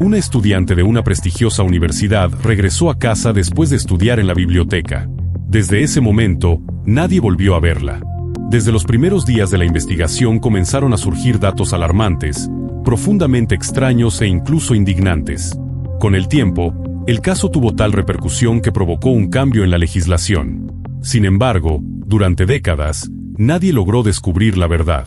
Una estudiante de una prestigiosa universidad regresó a casa después de estudiar en la biblioteca. Desde ese momento, nadie volvió a verla. Desde los primeros días de la investigación comenzaron a surgir datos alarmantes, profundamente extraños e incluso indignantes. Con el tiempo, el caso tuvo tal repercusión que provocó un cambio en la legislación. Sin embargo, durante décadas, nadie logró descubrir la verdad.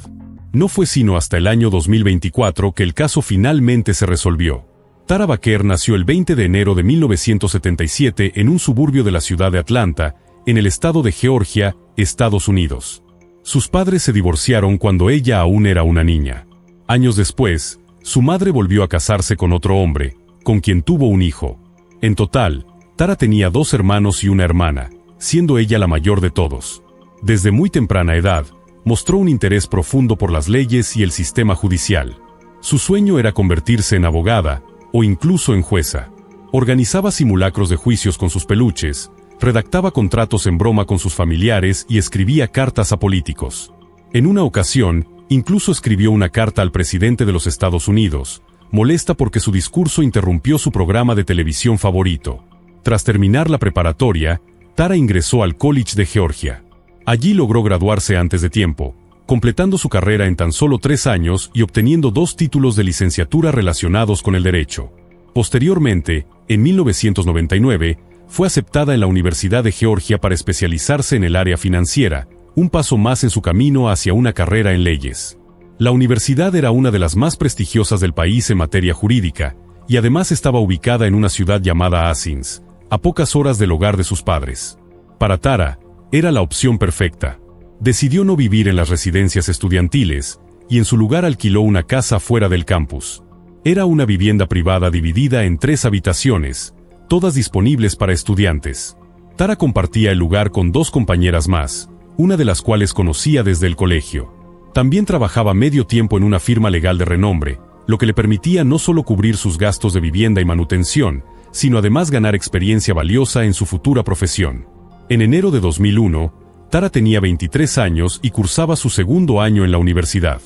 No fue sino hasta el año 2024 que el caso finalmente se resolvió. Tara Baquer nació el 20 de enero de 1977 en un suburbio de la ciudad de Atlanta, en el estado de Georgia, Estados Unidos. Sus padres se divorciaron cuando ella aún era una niña. Años después, su madre volvió a casarse con otro hombre, con quien tuvo un hijo. En total, Tara tenía 2 hermanos y una hermana, siendo ella la mayor de todos. Desde muy temprana edad, mostró un interés profundo por las leyes y el sistema judicial. Su sueño era convertirse en abogada, o incluso en jueza. Organizaba simulacros de juicios con sus peluches, redactaba contratos en broma con sus familiares y escribía cartas a políticos. En una ocasión, incluso escribió una carta al presidente de los Estados Unidos, molesta porque su discurso interrumpió su programa de televisión favorito. Tras terminar la preparatoria, Tara ingresó al College de Georgia. Allí logró graduarse antes de tiempo, completando su carrera en tan solo 3 años y obteniendo 2 títulos de licenciatura relacionados con el derecho. Posteriormente, en 1999, fue aceptada en la Universidad de Georgia para especializarse en el área financiera, un paso más en su camino hacia una carrera en leyes. La universidad era una de las más prestigiosas del país en materia jurídica, y además estaba ubicada en una ciudad llamada Athens, a pocas horas del hogar de sus padres. Para Tara, era la opción perfecta. Decidió no vivir en las residencias estudiantiles, y en su lugar alquiló una casa fuera del campus. Era una vivienda privada dividida en 3 habitaciones, todas disponibles para estudiantes. Tara compartía el lugar con 2 compañeras más, una de las cuales conocía desde el colegio. También trabajaba medio tiempo en una firma legal de renombre, lo que le permitía no solo cubrir sus gastos de vivienda y manutención, sino además ganar experiencia valiosa en su futura profesión. En enero de 2001, Tara tenía 23 años y cursaba su 2º año en la universidad.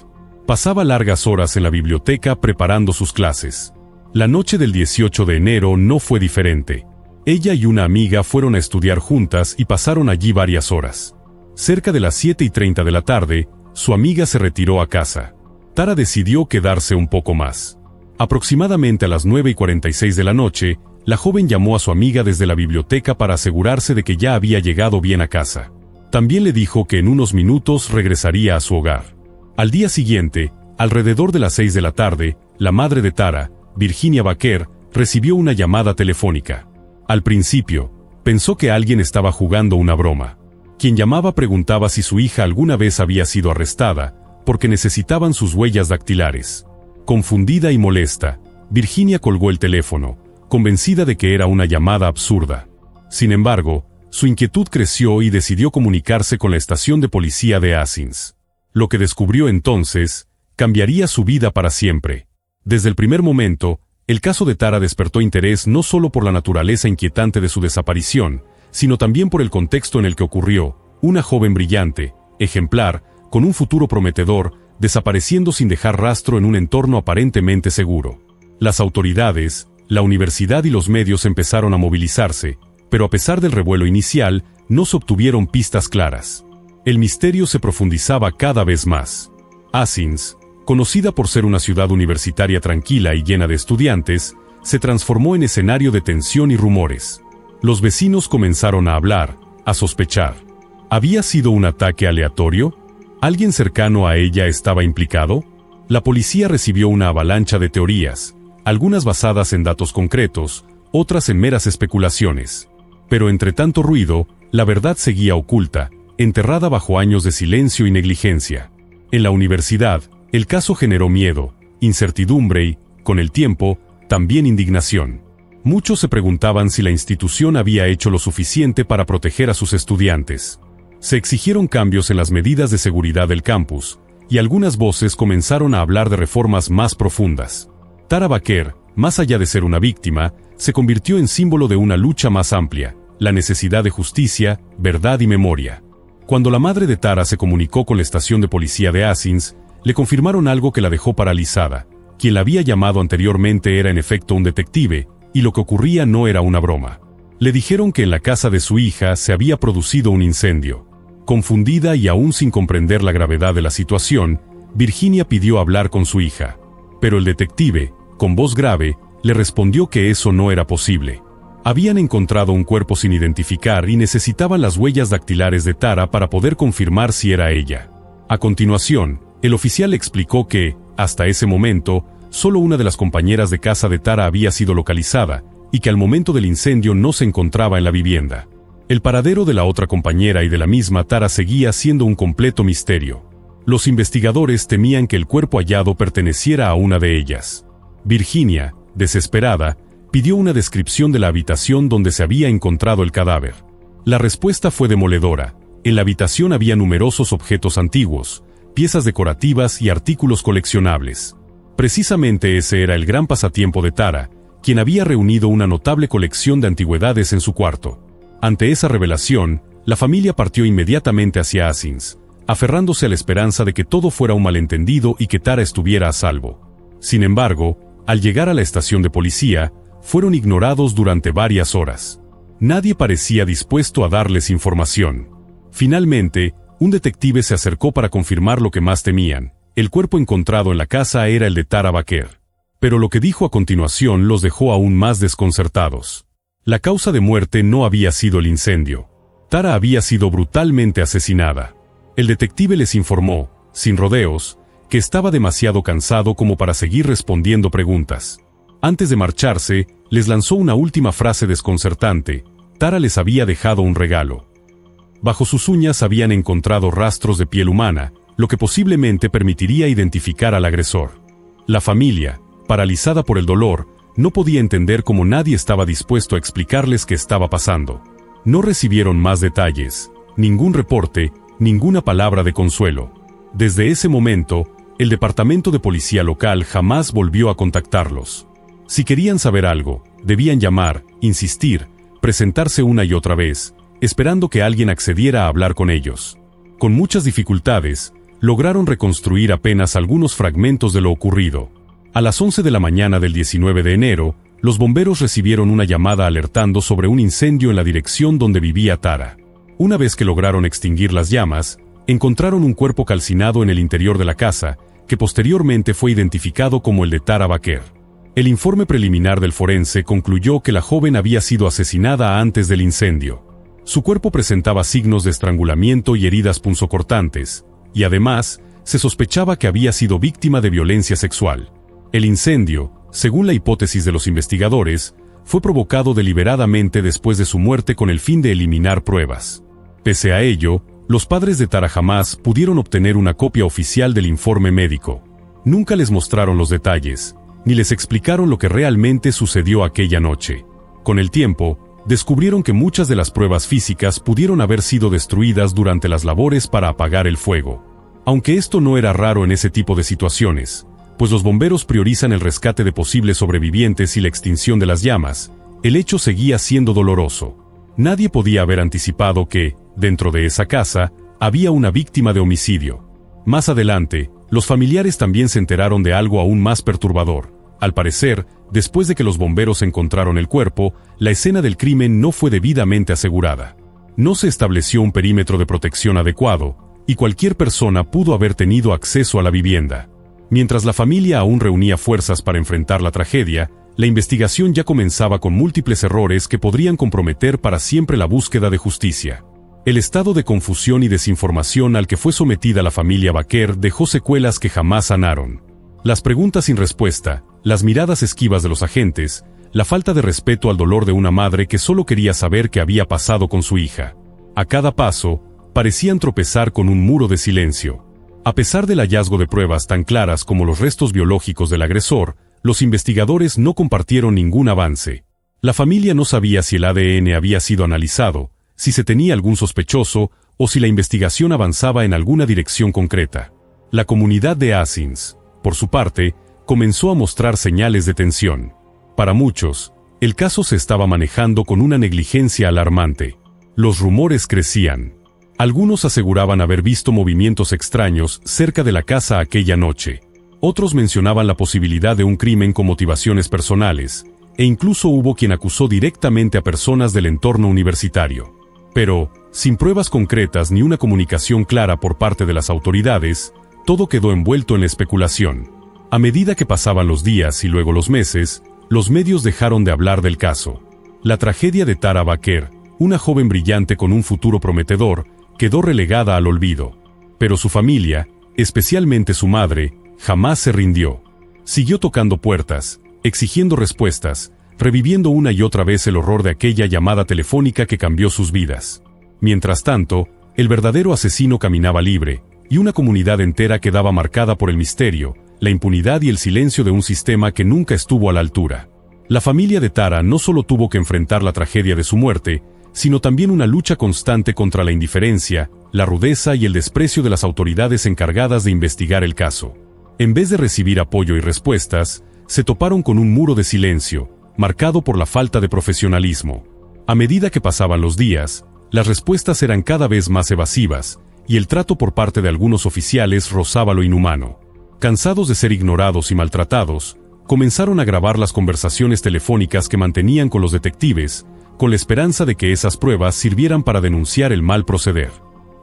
Pasaba largas horas en la biblioteca preparando sus clases. La noche del 18 de enero no fue diferente. Ella y una amiga fueron a estudiar juntas y pasaron allí varias horas. Cerca de las 7:30 de la tarde, su amiga se retiró a casa. Tara decidió quedarse un poco más. Aproximadamente a las 9:46 de la noche, la joven llamó a su amiga desde la biblioteca para asegurarse de que ya había llegado bien a casa. También le dijo que en unos minutos regresaría a su hogar. Al día siguiente, alrededor de las 6 de la tarde, la madre de Tara, Virginia Baquer, recibió una llamada telefónica. Al principio, pensó que alguien estaba jugando una broma. Quien llamaba preguntaba si su hija alguna vez había sido arrestada, porque necesitaban sus huellas dactilares. Confundida y molesta, Virginia colgó el teléfono, convencida de que era una llamada absurda. Sin embargo, su inquietud creció y decidió comunicarse con la estación de policía de Athens. Lo que descubrió entonces, cambiaría su vida para siempre. Desde el primer momento, el caso de Tara despertó interés no solo por la naturaleza inquietante de su desaparición, sino también por el contexto en el que ocurrió, una joven brillante, ejemplar, con un futuro prometedor, desapareciendo sin dejar rastro en un entorno aparentemente seguro. Las autoridades, la universidad y los medios empezaron a movilizarse, pero a pesar del revuelo inicial, no se obtuvieron pistas claras. El misterio se profundizaba cada vez más. Athens, conocida por ser una ciudad universitaria tranquila y llena de estudiantes, se transformó en escenario de tensión y rumores. Los vecinos comenzaron a hablar, a sospechar. ¿Había sido un ataque aleatorio? ¿Alguien cercano a ella estaba implicado? La policía recibió una avalancha de teorías, algunas basadas en datos concretos, otras en meras especulaciones. Pero entre tanto ruido, la verdad seguía oculta, enterrada bajo años de silencio y negligencia. En la universidad, el caso generó miedo, incertidumbre y, con el tiempo, también indignación. Muchos se preguntaban si la institución había hecho lo suficiente para proteger a sus estudiantes. Se exigieron cambios en las medidas de seguridad del campus, y algunas voces comenzaron a hablar de reformas más profundas. Tara Baquer, más allá de ser una víctima, se convirtió en símbolo de una lucha más amplia, la necesidad de justicia, verdad y memoria. Cuando la madre de Tara se comunicó con la estación de policía de Athens, le confirmaron algo que la dejó paralizada, Quien la había llamado anteriormente era en efecto un detective, y lo que ocurría no era una broma. Le dijeron que en la casa de su hija se había producido un incendio. Confundida y aún sin comprender la gravedad de la situación, Virginia pidió hablar con su hija. Pero el detective, con voz grave, le respondió que eso no era posible. Habían encontrado un cuerpo sin identificar y necesitaban las huellas dactilares de Tara para poder confirmar si era ella. A continuación, el oficial explicó que, hasta ese momento, solo una de las compañeras de casa de Tara había sido localizada, y que al momento del incendio no se encontraba en la vivienda. El paradero de la otra compañera y de la misma Tara seguía siendo un completo misterio. Los investigadores temían que el cuerpo hallado perteneciera a una de ellas. Virginia, desesperada, pidió una descripción de la habitación donde se había encontrado el cadáver. La respuesta fue demoledora. En la habitación había numerosos objetos antiguos, piezas decorativas y artículos coleccionables. Precisamente ese era el gran pasatiempo de Tara, quien había reunido una notable colección de antigüedades en su cuarto. Ante esa revelación, la familia partió inmediatamente hacia Athens, aferrándose a la esperanza de que todo fuera un malentendido y que Tara estuviera a salvo. Sin embargo, al llegar a la estación de policía, fueron ignorados durante varias horas. Nadie parecía dispuesto a darles información. Finalmente, un detective se acercó para confirmar lo que más temían. El cuerpo encontrado en la casa era el de Tara Baker. Pero lo que dijo a continuación los dejó aún más desconcertados. La causa de muerte no había sido el incendio. Tara había sido brutalmente asesinada. El detective les informó, sin rodeos, que estaba demasiado cansado como para seguir respondiendo preguntas. Antes de marcharse, les lanzó una última frase desconcertante. Tara les había dejado un regalo. Bajo sus uñas habían encontrado rastros de piel humana, lo que posiblemente permitiría identificar al agresor. La familia, paralizada por el dolor, no podía entender cómo nadie estaba dispuesto a explicarles qué estaba pasando. No recibieron más detalles, ningún reporte, ninguna palabra de consuelo. Desde ese momento, el departamento de policía local jamás volvió a contactarlos. Si querían saber algo, debían llamar, insistir, presentarse una y otra vez, esperando que alguien accediera a hablar con ellos. Con muchas dificultades, lograron reconstruir apenas algunos fragmentos de lo ocurrido. A las 11 de la mañana del 19 de enero, los bomberos recibieron una llamada alertando sobre un incendio en la dirección donde vivía Tara. Una vez que lograron extinguir las llamas, encontraron un cuerpo calcinado en el interior de la casa, que posteriormente fue identificado como el de Tara Baker. El informe preliminar del forense concluyó que la joven había sido asesinada antes del incendio. Su cuerpo presentaba signos de estrangulamiento y heridas punzocortantes, y además, se sospechaba que había sido víctima de violencia sexual. El incendio, según la hipótesis de los investigadores, fue provocado deliberadamente después de su muerte con el fin de eliminar pruebas. Pese a ello, los padres de Tara jamás pudieron obtener una copia oficial del informe médico. Nunca les mostraron los detalles, ni les explicaron lo que realmente sucedió aquella noche. Con el tiempo, descubrieron que muchas de las pruebas físicas pudieron haber sido destruidas durante las labores para apagar el fuego. Aunque esto no era raro en ese tipo de situaciones, pues los bomberos priorizan el rescate de posibles sobrevivientes y la extinción de las llamas, el hecho seguía siendo doloroso. Nadie podía haber anticipado que, dentro de esa casa, había una víctima de homicidio. Más adelante, los familiares también se enteraron de algo aún más perturbador. Al parecer, después de que los bomberos encontraron el cuerpo, la escena del crimen no fue debidamente asegurada. No se estableció un perímetro de protección adecuado, y cualquier persona pudo haber tenido acceso a la vivienda. Mientras la familia aún reunía fuerzas para enfrentar la tragedia, la investigación ya comenzaba con múltiples errores que podrían comprometer para siempre la búsqueda de justicia. El estado de confusión y desinformación al que fue sometida la familia Baker dejó secuelas que jamás sanaron. Las preguntas sin respuesta, las miradas esquivas de los agentes, la falta de respeto al dolor de una madre que solo quería saber qué había pasado con su hija. A cada paso, parecían tropezar con un muro de silencio. A pesar del hallazgo de pruebas tan claras como los restos biológicos del agresor, los investigadores no compartieron ningún avance. La familia no sabía si el ADN había sido analizado, si se tenía algún sospechoso, o si la investigación avanzaba en alguna dirección concreta. La comunidad de Athens, por su parte, comenzó a mostrar señales de tensión. Para muchos, el caso se estaba manejando con una negligencia alarmante. Los rumores crecían. Algunos aseguraban haber visto movimientos extraños cerca de la casa aquella noche. Otros mencionaban la posibilidad de un crimen con motivaciones personales, e incluso hubo quien acusó directamente a personas del entorno universitario. Pero, sin pruebas concretas ni una comunicación clara por parte de las autoridades, todo quedó envuelto en la especulación. A medida que pasaban los días y luego los meses, los medios dejaron de hablar del caso. La tragedia de Tara Baker, una joven brillante con un futuro prometedor, quedó relegada al olvido. Pero su familia, especialmente su madre, jamás se rindió. Siguió tocando puertas, exigiendo respuestas, reviviendo una y otra vez el horror de aquella llamada telefónica que cambió sus vidas. Mientras tanto, el verdadero asesino caminaba libre, y una comunidad entera quedaba marcada por el misterio, la impunidad y el silencio de un sistema que nunca estuvo a la altura. La familia de Tara no solo tuvo que enfrentar la tragedia de su muerte, sino también una lucha constante contra la indiferencia, la rudeza y el desprecio de las autoridades encargadas de investigar el caso. En vez de recibir apoyo y respuestas, se toparon con un muro de silencio, marcado por la falta de profesionalismo. A medida que pasaban los días, las respuestas eran cada vez más evasivas, y el trato por parte de algunos oficiales rozaba lo inhumano. Cansados de ser ignorados y maltratados, comenzaron a grabar las conversaciones telefónicas que mantenían con los detectives, con la esperanza de que esas pruebas sirvieran para denunciar el mal proceder.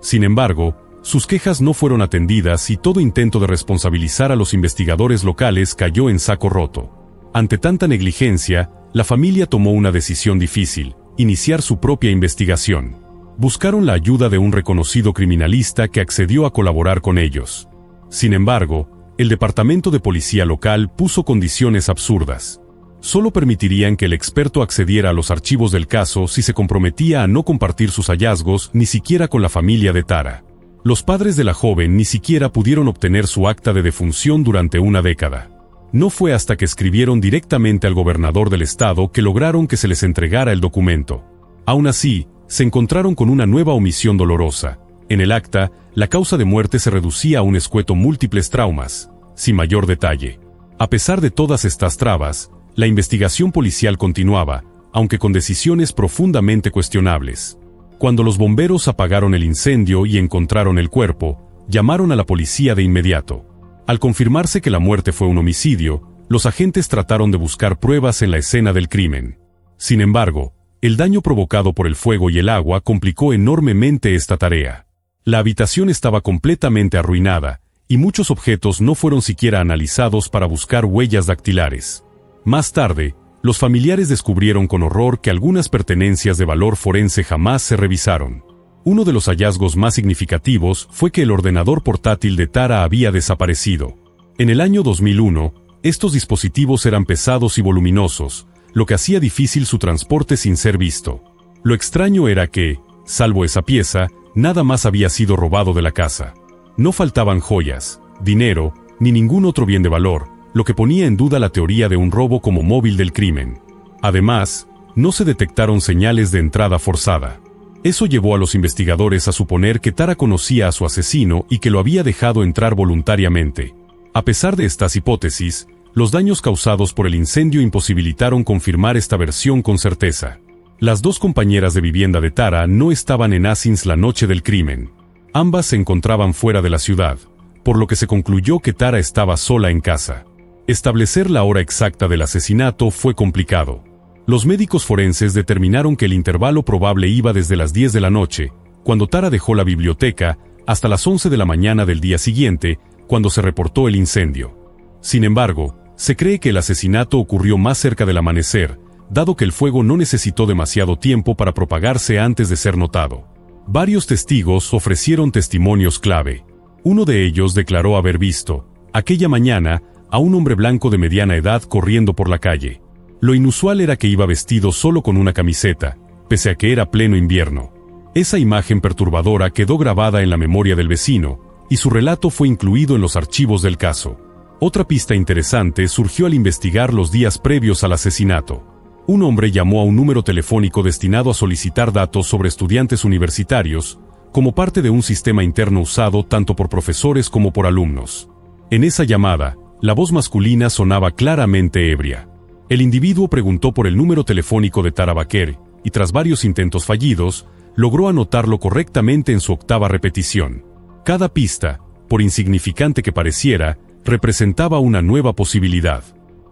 Sin embargo, sus quejas no fueron atendidas y todo intento de responsabilizar a los investigadores locales cayó en saco roto. Ante tanta negligencia, la familia tomó una decisión difícil: iniciar su propia investigación. Buscaron la ayuda de un reconocido criminalista que accedió a colaborar con ellos. Sin embargo, el departamento de policía local puso condiciones absurdas. Solo permitirían que el experto accediera a los archivos del caso si se comprometía a no compartir sus hallazgos ni siquiera con la familia de Tara. Los padres de la joven ni siquiera pudieron obtener su acta de defunción durante una década. No fue hasta que escribieron directamente al gobernador del estado que lograron que se les entregara el documento. Aún así, se encontraron con una nueva omisión dolorosa. En el acta, la causa de muerte se reducía a un escueto múltiples traumas, sin mayor detalle. A pesar de todas estas trabas, la investigación policial continuaba, aunque con decisiones profundamente cuestionables. Cuando los bomberos apagaron el incendio y encontraron el cuerpo, llamaron a la policía de inmediato. Al confirmarse que la muerte fue un homicidio, los agentes trataron de buscar pruebas en la escena del crimen. Sin embargo, el daño provocado por el fuego y el agua complicó enormemente esta tarea. La habitación estaba completamente arruinada, y muchos objetos no fueron siquiera analizados para buscar huellas dactilares. Más tarde, los familiares descubrieron con horror que algunas pertenencias de valor forense jamás se revisaron. Uno de los hallazgos más significativos fue que el ordenador portátil de Tara había desaparecido. En el año 2001, estos dispositivos eran pesados y voluminosos, lo que hacía difícil su transporte sin ser visto. Lo extraño era que, salvo esa pieza, nada más había sido robado de la casa. No faltaban joyas, dinero, ni ningún otro bien de valor, lo que ponía en duda la teoría de un robo como móvil del crimen. Además, no se detectaron señales de entrada forzada. Eso llevó a los investigadores a suponer que Tara conocía a su asesino y que lo había dejado entrar voluntariamente. A pesar de estas hipótesis, los daños causados por el incendio imposibilitaron confirmar esta versión con certeza. Las dos compañeras de vivienda de Tara no estaban en Athens la noche del crimen. Ambas se encontraban fuera de la ciudad, por lo que se concluyó que Tara estaba sola en casa. Establecer la hora exacta del asesinato fue complicado. Los médicos forenses determinaron que el intervalo probable iba desde las 10 de la noche, cuando Tara dejó la biblioteca, hasta las 11 de la mañana del día siguiente, cuando se reportó el incendio. Sin embargo, se cree que el asesinato ocurrió más cerca del amanecer, dado que el fuego no necesitó demasiado tiempo para propagarse antes de ser notado. Varios testigos ofrecieron testimonios clave. Uno de ellos declaró haber visto, aquella mañana, a un hombre blanco de mediana edad corriendo por la calle. Lo inusual era que iba vestido solo con una camiseta, pese a que era pleno invierno. Esa imagen perturbadora quedó grabada en la memoria del vecino, y su relato fue incluido en los archivos del caso. Otra pista interesante surgió al investigar los días previos al asesinato. Un hombre llamó a un número telefónico destinado a solicitar datos sobre estudiantes universitarios, como parte de un sistema interno usado tanto por profesores como por alumnos. En esa llamada, la voz masculina sonaba claramente ebria. El individuo preguntó por el número telefónico de Tara Baker, y tras varios intentos fallidos, logró anotarlo correctamente en su octava repetición. Cada pista, por insignificante que pareciera, representaba una nueva posibilidad.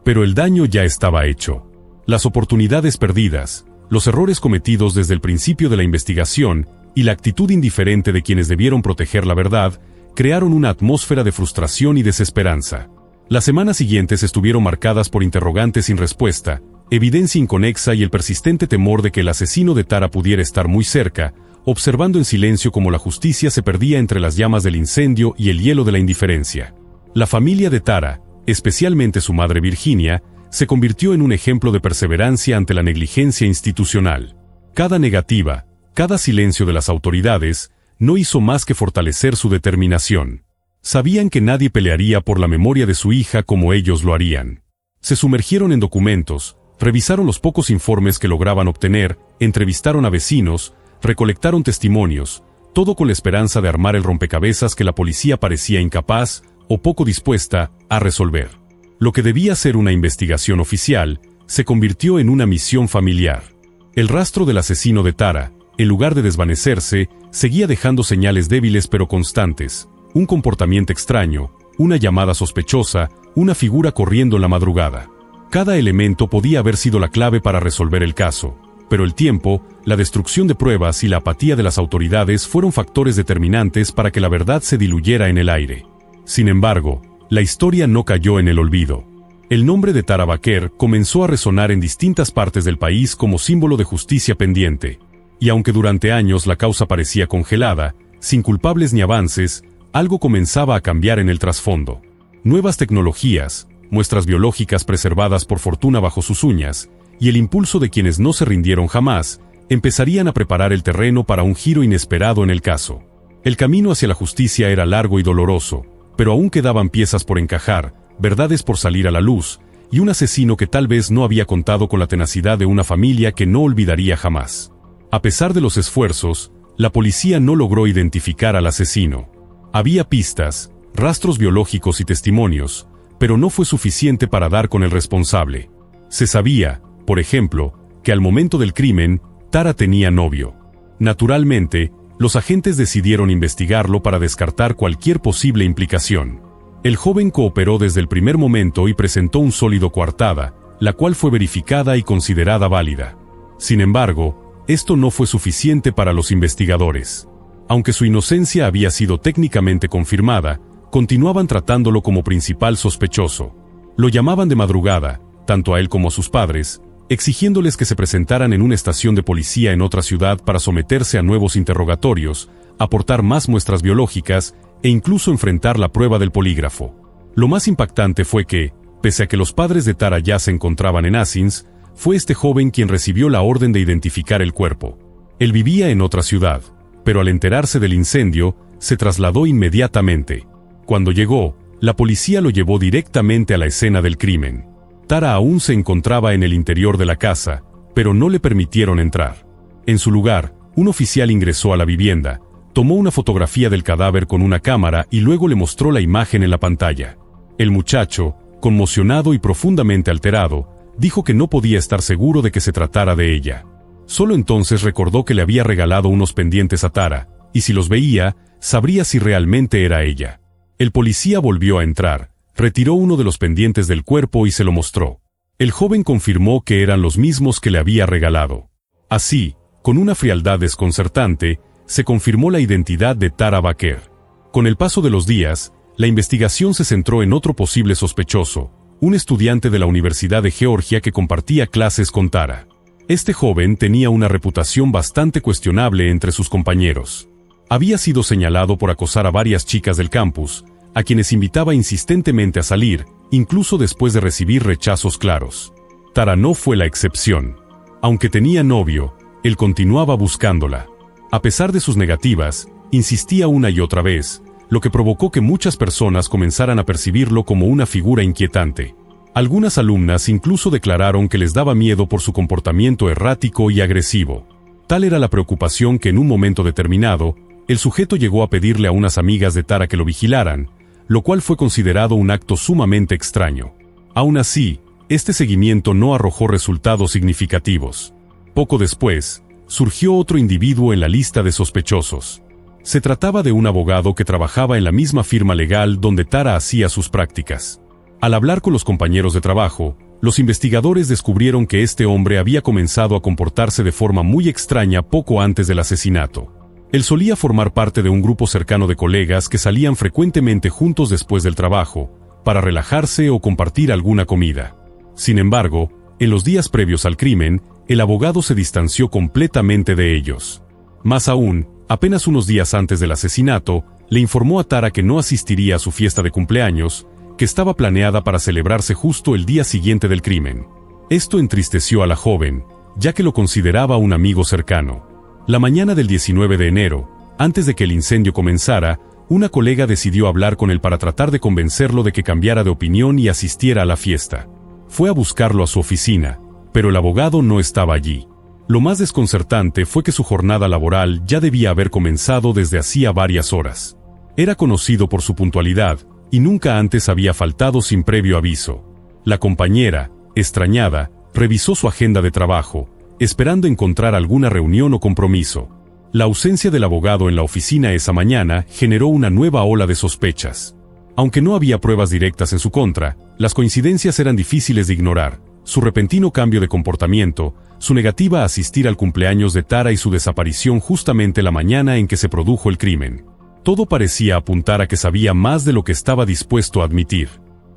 Pero el daño ya estaba hecho. Las oportunidades perdidas, los errores cometidos desde el principio de la investigación y la actitud indiferente de quienes debieron proteger la verdad, crearon una atmósfera de frustración y desesperanza. Las semanas siguientes estuvieron marcadas por interrogantes sin respuesta, evidencia inconexa y el persistente temor de que el asesino de Tara pudiera estar muy cerca, observando en silencio cómo la justicia se perdía entre las llamas del incendio y el hielo de la indiferencia. La familia de Tara, especialmente su madre Virginia, se convirtió en un ejemplo de perseverancia ante la negligencia institucional. Cada negativa, cada silencio de las autoridades, no hizo más que fortalecer su determinación. Sabían que nadie pelearía por la memoria de su hija como ellos lo harían. Se sumergieron en documentos, revisaron los pocos informes que lograban obtener, entrevistaron a vecinos, recolectaron testimonios, todo con la esperanza de armar el rompecabezas que la policía parecía incapaz o poco dispuesta a resolver. Lo que debía ser una investigación oficial, se convirtió en una misión familiar. El rastro del asesino de Tara, en lugar de desvanecerse, seguía dejando señales débiles pero constantes, un comportamiento extraño, una llamada sospechosa, una figura corriendo en la madrugada. Cada elemento podía haber sido la clave para resolver el caso, pero el tiempo, la destrucción de pruebas y la apatía de las autoridades fueron factores determinantes para que la verdad se diluyera en el aire. Sin embargo, la historia no cayó en el olvido. El nombre de Tara Baquer comenzó a resonar en distintas partes del país como símbolo de justicia pendiente. Y aunque durante años la causa parecía congelada, sin culpables ni avances, algo comenzaba a cambiar en el trasfondo. Nuevas tecnologías, muestras biológicas preservadas por fortuna bajo sus uñas, y el impulso de quienes no se rindieron jamás, empezarían a preparar el terreno para un giro inesperado en el caso. El camino hacia la justicia era largo y doloroso, pero aún quedaban piezas por encajar, verdades por salir a la luz, y un asesino que tal vez no había contado con la tenacidad de una familia que no olvidaría jamás. A pesar de los esfuerzos, la policía no logró identificar al asesino. Había pistas, rastros biológicos y testimonios, pero no fue suficiente para dar con el responsable. Se sabía, por ejemplo, que al momento del crimen, Tara tenía novio. Naturalmente, los agentes decidieron investigarlo para descartar cualquier posible implicación. El joven cooperó desde el primer momento y presentó un sólido coartada, la cual fue verificada y considerada válida. Sin embargo, esto no fue suficiente para los investigadores. Aunque su inocencia había sido técnicamente confirmada, continuaban tratándolo como principal sospechoso. Lo llamaban de madrugada, tanto a él como a sus padres, exigiéndoles que se presentaran en una estación de policía en otra ciudad para someterse a nuevos interrogatorios, aportar más muestras biológicas e incluso enfrentar la prueba del polígrafo. Lo más impactante fue que, pese a que los padres de Tara ya se encontraban en Athens, fue este joven quien recibió la orden de identificar el cuerpo. Él vivía en otra ciudad, pero al enterarse del incendio, se trasladó inmediatamente. Cuando llegó, la policía lo llevó directamente a la escena del crimen. Tara aún se encontraba en el interior de la casa, pero no le permitieron entrar. En su lugar, un oficial ingresó a la vivienda, tomó una fotografía del cadáver con una cámara y luego le mostró la imagen en la pantalla. El muchacho, conmocionado y profundamente alterado, dijo que no podía estar seguro de que se tratara de ella. Solo entonces recordó que le había regalado unos pendientes a Tara, y si los veía, sabría si realmente era ella. El policía volvió a entrar, retiró uno de los pendientes del cuerpo y se lo mostró. El joven confirmó que eran los mismos que le había regalado. Así, con una frialdad desconcertante, se confirmó la identidad de Tara Baquer. Con el paso de los días, la investigación se centró en otro posible sospechoso, un estudiante de la Universidad de Georgia que compartía clases con Tara. Este joven tenía una reputación bastante cuestionable entre sus compañeros. Había sido señalado por acosar a varias chicas del campus, a quienes invitaba insistentemente a salir, incluso después de recibir rechazos claros. Tara no fue la excepción. Aunque tenía novio, él continuaba buscándola. A pesar de sus negativas, insistía una y otra vez, lo que provocó que muchas personas comenzaran a percibirlo como una figura inquietante. Algunas alumnas incluso declararon que les daba miedo por su comportamiento errático y agresivo. Tal era la preocupación que en un momento determinado, el sujeto llegó a pedirle a unas amigas de Tara que lo vigilaran, lo cual fue considerado un acto sumamente extraño. Aún así, este seguimiento no arrojó resultados significativos. Poco después, surgió otro individuo en la lista de sospechosos. Se trataba de un abogado que trabajaba en la misma firma legal donde Tara hacía sus prácticas. Al hablar con los compañeros de trabajo, los investigadores descubrieron que este hombre había comenzado a comportarse de forma muy extraña poco antes del asesinato. Él solía formar parte de un grupo cercano de colegas que salían frecuentemente juntos después del trabajo, para relajarse o compartir alguna comida. Sin embargo, en los días previos al crimen, el abogado se distanció completamente de ellos. Más aún, apenas unos días antes del asesinato, le informó a Tara que no asistiría a su fiesta de cumpleaños, que estaba planeada para celebrarse justo el día siguiente del crimen. Esto entristeció a la joven, ya que lo consideraba un amigo cercano. La mañana del 19 de enero, antes de que el incendio comenzara, una colega decidió hablar con él para tratar de convencerlo de que cambiara de opinión y asistiera a la fiesta. Fue a buscarlo a su oficina, pero el abogado no estaba allí. Lo más desconcertante fue que su jornada laboral ya debía haber comenzado desde hacía varias horas. Era conocido por su puntualidad, y nunca antes había faltado sin previo aviso. La compañera, extrañada, revisó su agenda de trabajo, esperando encontrar alguna reunión o compromiso. La ausencia del abogado en la oficina esa mañana generó una nueva ola de sospechas. Aunque no había pruebas directas en su contra, las coincidencias eran difíciles de ignorar. Su repentino cambio de comportamiento, su negativa a asistir al cumpleaños de Tara y su desaparición justamente la mañana en que se produjo el crimen. Todo parecía apuntar a que sabía más de lo que estaba dispuesto a admitir.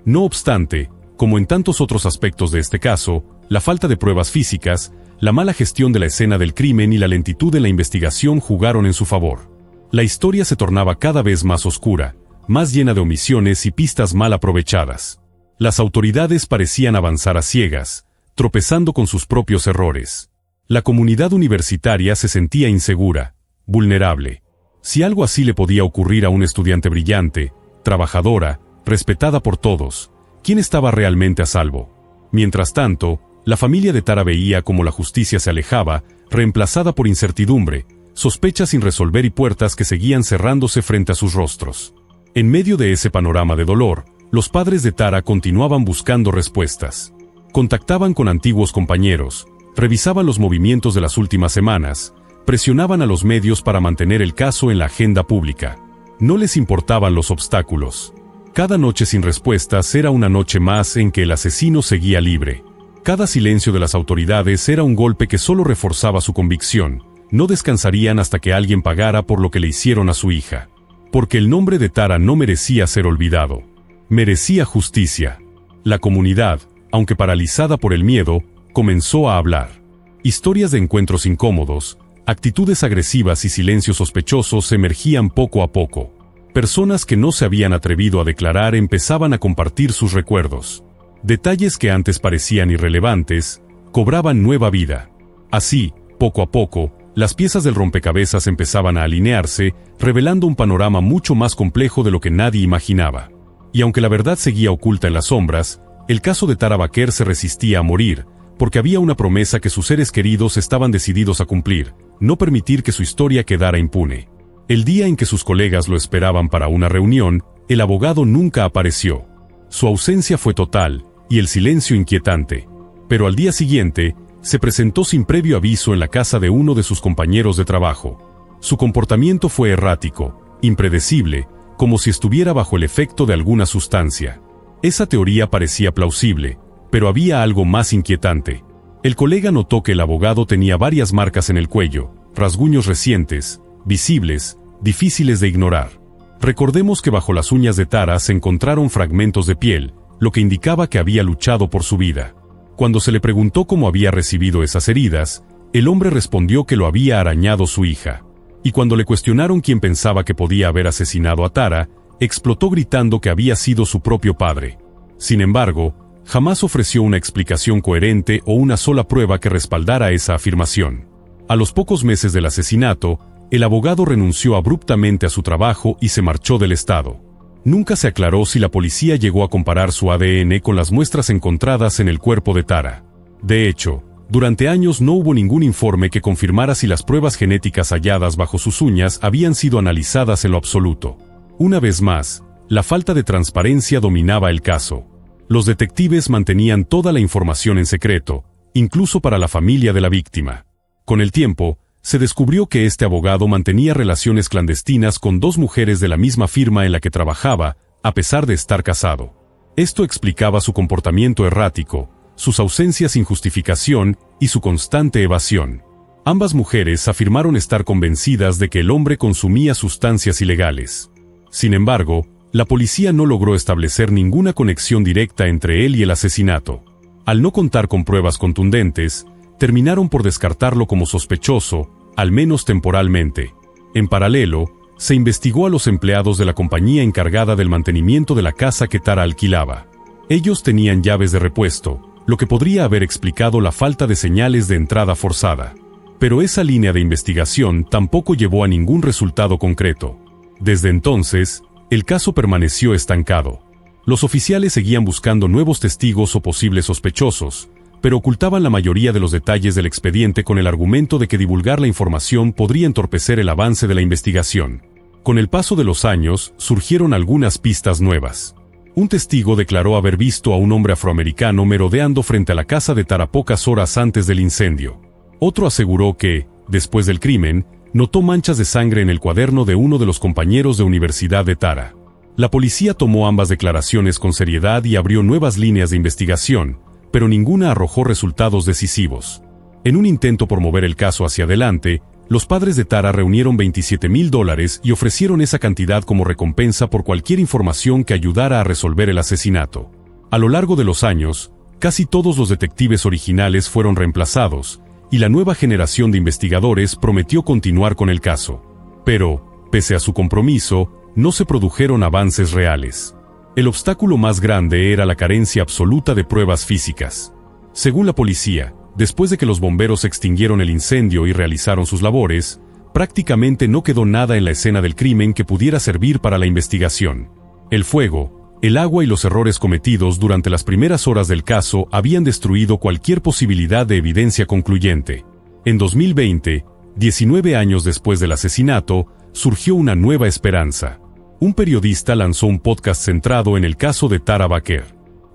No obstante, como en tantos otros aspectos de este caso, la falta de pruebas físicas, la mala gestión de la escena del crimen y la lentitud de la investigación jugaron en su favor. La historia se tornaba cada vez más oscura, más llena de omisiones y pistas mal aprovechadas. Las autoridades parecían avanzar a ciegas, tropezando con sus propios errores. La comunidad universitaria se sentía insegura, vulnerable. Si algo así le podía ocurrir a un estudiante brillante, trabajadora, respetada por todos, ¿quién estaba realmente a salvo? Mientras tanto, la familia de Tara veía cómo la justicia se alejaba, reemplazada por incertidumbre, sospechas sin resolver y puertas que seguían cerrándose frente a sus rostros. En medio de ese panorama de dolor, los padres de Tara continuaban buscando respuestas. Contactaban con antiguos compañeros, revisaban los movimientos de las últimas semanas, presionaban a los medios para mantener el caso en la agenda pública. No les importaban los obstáculos. Cada noche sin respuestas era una noche más en que el asesino seguía libre. Cada silencio de las autoridades era un golpe que solo reforzaba su convicción. No descansarían hasta que alguien pagara por lo que le hicieron a su hija. Porque el nombre de Tara no merecía ser olvidado. Merecía justicia. La comunidad, aunque paralizada por el miedo, comenzó a hablar. Historias de encuentros incómodos, actitudes agresivas y silencios sospechosos emergían poco a poco. Personas que no se habían atrevido a declarar empezaban a compartir sus recuerdos. Detalles que antes parecían irrelevantes, cobraban nueva vida. Así, poco a poco, las piezas del rompecabezas empezaban a alinearse, revelando un panorama mucho más complejo de lo que nadie imaginaba. Y aunque la verdad seguía oculta en las sombras, el caso de Tara Baquer se resistía a morir, porque había una promesa que sus seres queridos estaban decididos a cumplir: no permitir que su historia quedara impune. El día en que sus colegas lo esperaban para una reunión, el abogado nunca apareció. Su ausencia fue total, y el silencio inquietante. Pero al día siguiente, se presentó sin previo aviso en la casa de uno de sus compañeros de trabajo. Su comportamiento fue errático, impredecible, como si estuviera bajo el efecto de alguna sustancia. Esa teoría parecía plausible, pero había algo más inquietante. El colega notó que el abogado tenía varias marcas en el cuello, rasguños recientes, visibles, difíciles de ignorar. Recordemos que bajo las uñas de Tara se encontraron fragmentos de piel, lo que indicaba que había luchado por su vida. Cuando se le preguntó cómo había recibido esas heridas, el hombre respondió que lo había arañado su hija. Y cuando le cuestionaron quién pensaba que podía haber asesinado a Tara, explotó gritando que había sido su propio padre. Sin embargo, jamás ofreció una explicación coherente o una sola prueba que respaldara esa afirmación. A los pocos meses del asesinato, el abogado renunció abruptamente a su trabajo y se marchó del estado. Nunca se aclaró si la policía llegó a comparar su ADN con las muestras encontradas en el cuerpo de Tara. De hecho, durante años no hubo ningún informe que confirmara si las pruebas genéticas halladas bajo sus uñas habían sido analizadas en lo absoluto. Una vez más, la falta de transparencia dominaba el caso. Los detectives mantenían toda la información en secreto, incluso para la familia de la víctima. Con el tiempo, Se descubrió que este abogado mantenía relaciones clandestinas con 2 mujeres de la misma firma en la que trabajaba, a pesar de estar casado. Esto explicaba su comportamiento errático, sus ausencias sin justificación y su constante evasión. Ambas mujeres afirmaron estar convencidas de que el hombre consumía sustancias ilegales. Sin embargo, la policía no logró establecer ninguna conexión directa entre él y el asesinato. Al no contar con pruebas contundentes, terminaron por descartarlo como sospechoso, al menos temporalmente. En paralelo, se investigó a los empleados de la compañía encargada del mantenimiento de la casa que Tara alquilaba. Ellos tenían llaves de repuesto, lo que podría haber explicado la falta de señales de entrada forzada. Pero esa línea de investigación tampoco llevó a ningún resultado concreto. Desde entonces, el caso permaneció estancado. Los oficiales seguían buscando nuevos testigos o posibles sospechosos, pero ocultaban la mayoría de los detalles del expediente con el argumento de que divulgar la información podría entorpecer el avance de la investigación. Con el paso de los años, surgieron algunas pistas nuevas. Un testigo declaró haber visto a un hombre afroamericano merodeando frente a la casa de Tara pocas horas antes del incendio. Otro aseguró que, después del crimen, notó manchas de sangre en el cuaderno de uno de los compañeros de universidad de Tara. La policía tomó ambas declaraciones con seriedad y abrió nuevas líneas de investigación, pero ninguna arrojó resultados decisivos. En un intento por mover el caso hacia adelante, los padres de Tara reunieron $27,000 y ofrecieron esa cantidad como recompensa por cualquier información que ayudara a resolver el asesinato. A lo largo de los años, casi todos los detectives originales fueron reemplazados, y la nueva generación de investigadores prometió continuar con el caso. Pero, pese a su compromiso, no se produjeron avances reales. El obstáculo más grande era la carencia absoluta de pruebas físicas. Según la policía, después de que los bomberos extinguieron el incendio y realizaron sus labores, prácticamente no quedó nada en la escena del crimen que pudiera servir para la investigación. El fuego, el agua y los errores cometidos durante las primeras horas del caso habían destruido cualquier posibilidad de evidencia concluyente. En 2020, 19 años después del asesinato, surgió una nueva esperanza. Un periodista lanzó un podcast centrado en el caso de Tara Baquer.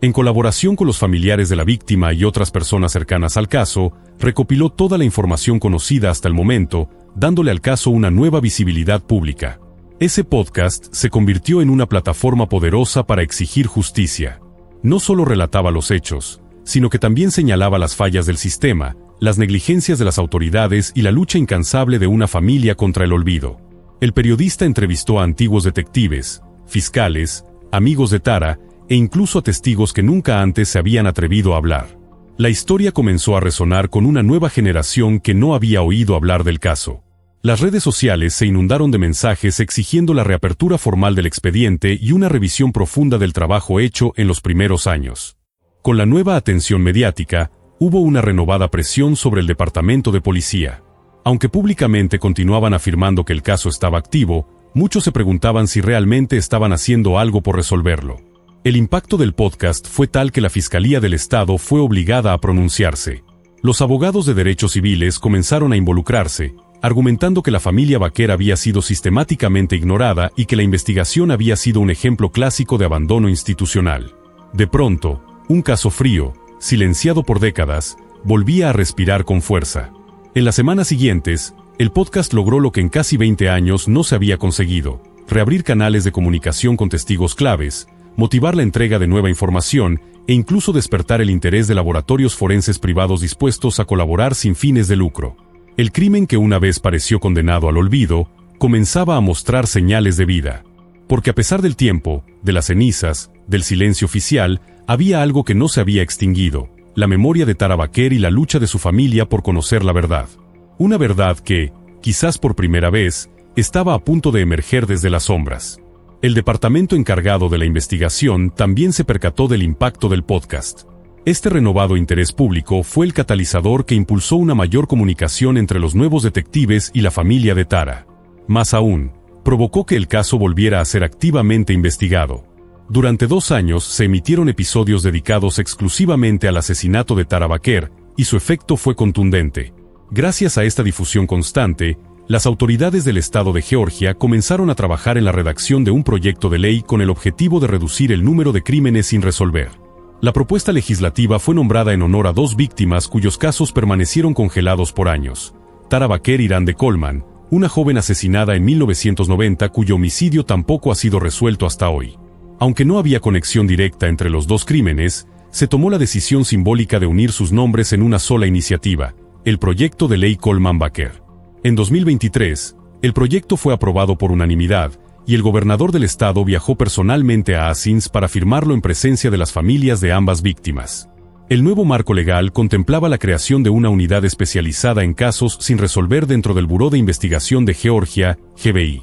En colaboración con los familiares de la víctima y otras personas cercanas al caso, recopiló toda la información conocida hasta el momento, dándole al caso una nueva visibilidad pública. Ese podcast se convirtió en una plataforma poderosa para exigir justicia. No solo relataba los hechos, sino que también señalaba las fallas del sistema, las negligencias de las autoridades y la lucha incansable de una familia contra el olvido. El periodista entrevistó a antiguos detectives, fiscales, amigos de Tara, e incluso a testigos que nunca antes se habían atrevido a hablar. La historia comenzó a resonar con una nueva generación que no había oído hablar del caso. Las redes sociales se inundaron de mensajes exigiendo la reapertura formal del expediente y una revisión profunda del trabajo hecho en los primeros años. Con la nueva atención mediática, hubo una renovada presión sobre el departamento de policía. Aunque públicamente continuaban afirmando que el caso estaba activo, muchos se preguntaban si realmente estaban haciendo algo por resolverlo. El impacto del podcast fue tal que la Fiscalía del Estado fue obligada a pronunciarse. Los abogados de derechos civiles comenzaron a involucrarse, argumentando que la familia Baquer había sido sistemáticamente ignorada y que la investigación había sido un ejemplo clásico de abandono institucional. De pronto, un caso frío, silenciado por décadas, volvía a respirar con fuerza. En las semanas siguientes, el podcast logró lo que en casi 20 años no se había conseguido: reabrir canales de comunicación con testigos claves, motivar la entrega de nueva información e incluso despertar el interés de laboratorios forenses privados dispuestos a colaborar sin fines de lucro. El crimen que una vez pareció condenado al olvido, comenzaba a mostrar señales de vida. Porque a pesar del tiempo, de las cenizas, del silencio oficial, había algo que no se había extinguido: la memoria de Tara Baquer y la lucha de su familia por conocer la verdad. Una verdad que, quizás por primera vez, estaba a punto de emerger desde las sombras. El departamento encargado de la investigación también se percató del impacto del podcast. Este renovado interés público fue el catalizador que impulsó una mayor comunicación entre los nuevos detectives y la familia de Tara. Más aún, provocó que el caso volviera a ser activamente investigado. Durante 2 años se emitieron episodios dedicados exclusivamente al asesinato de Tara Baquer, y su efecto fue contundente. Gracias a esta difusión constante, las autoridades del estado de Georgia comenzaron a trabajar en la redacción de un proyecto de ley con el objetivo de reducir el número de crímenes sin resolver. La propuesta legislativa fue nombrada en honor a 2 víctimas cuyos casos permanecieron congelados por años: Tara Baquer Irande Coleman, una joven asesinada en 1990 cuyo homicidio tampoco ha sido resuelto hasta hoy. Aunque no había conexión directa entre los dos crímenes, se tomó la decisión simbólica de unir sus nombres en una sola iniciativa, el Proyecto de Ley Coleman Baquer. En 2023, el proyecto fue aprobado por unanimidad, y el gobernador del estado viajó personalmente a Athens para firmarlo en presencia de las familias de ambas víctimas. El nuevo marco legal contemplaba la creación de una unidad especializada en casos sin resolver dentro del Buró de Investigación de Georgia, GBI.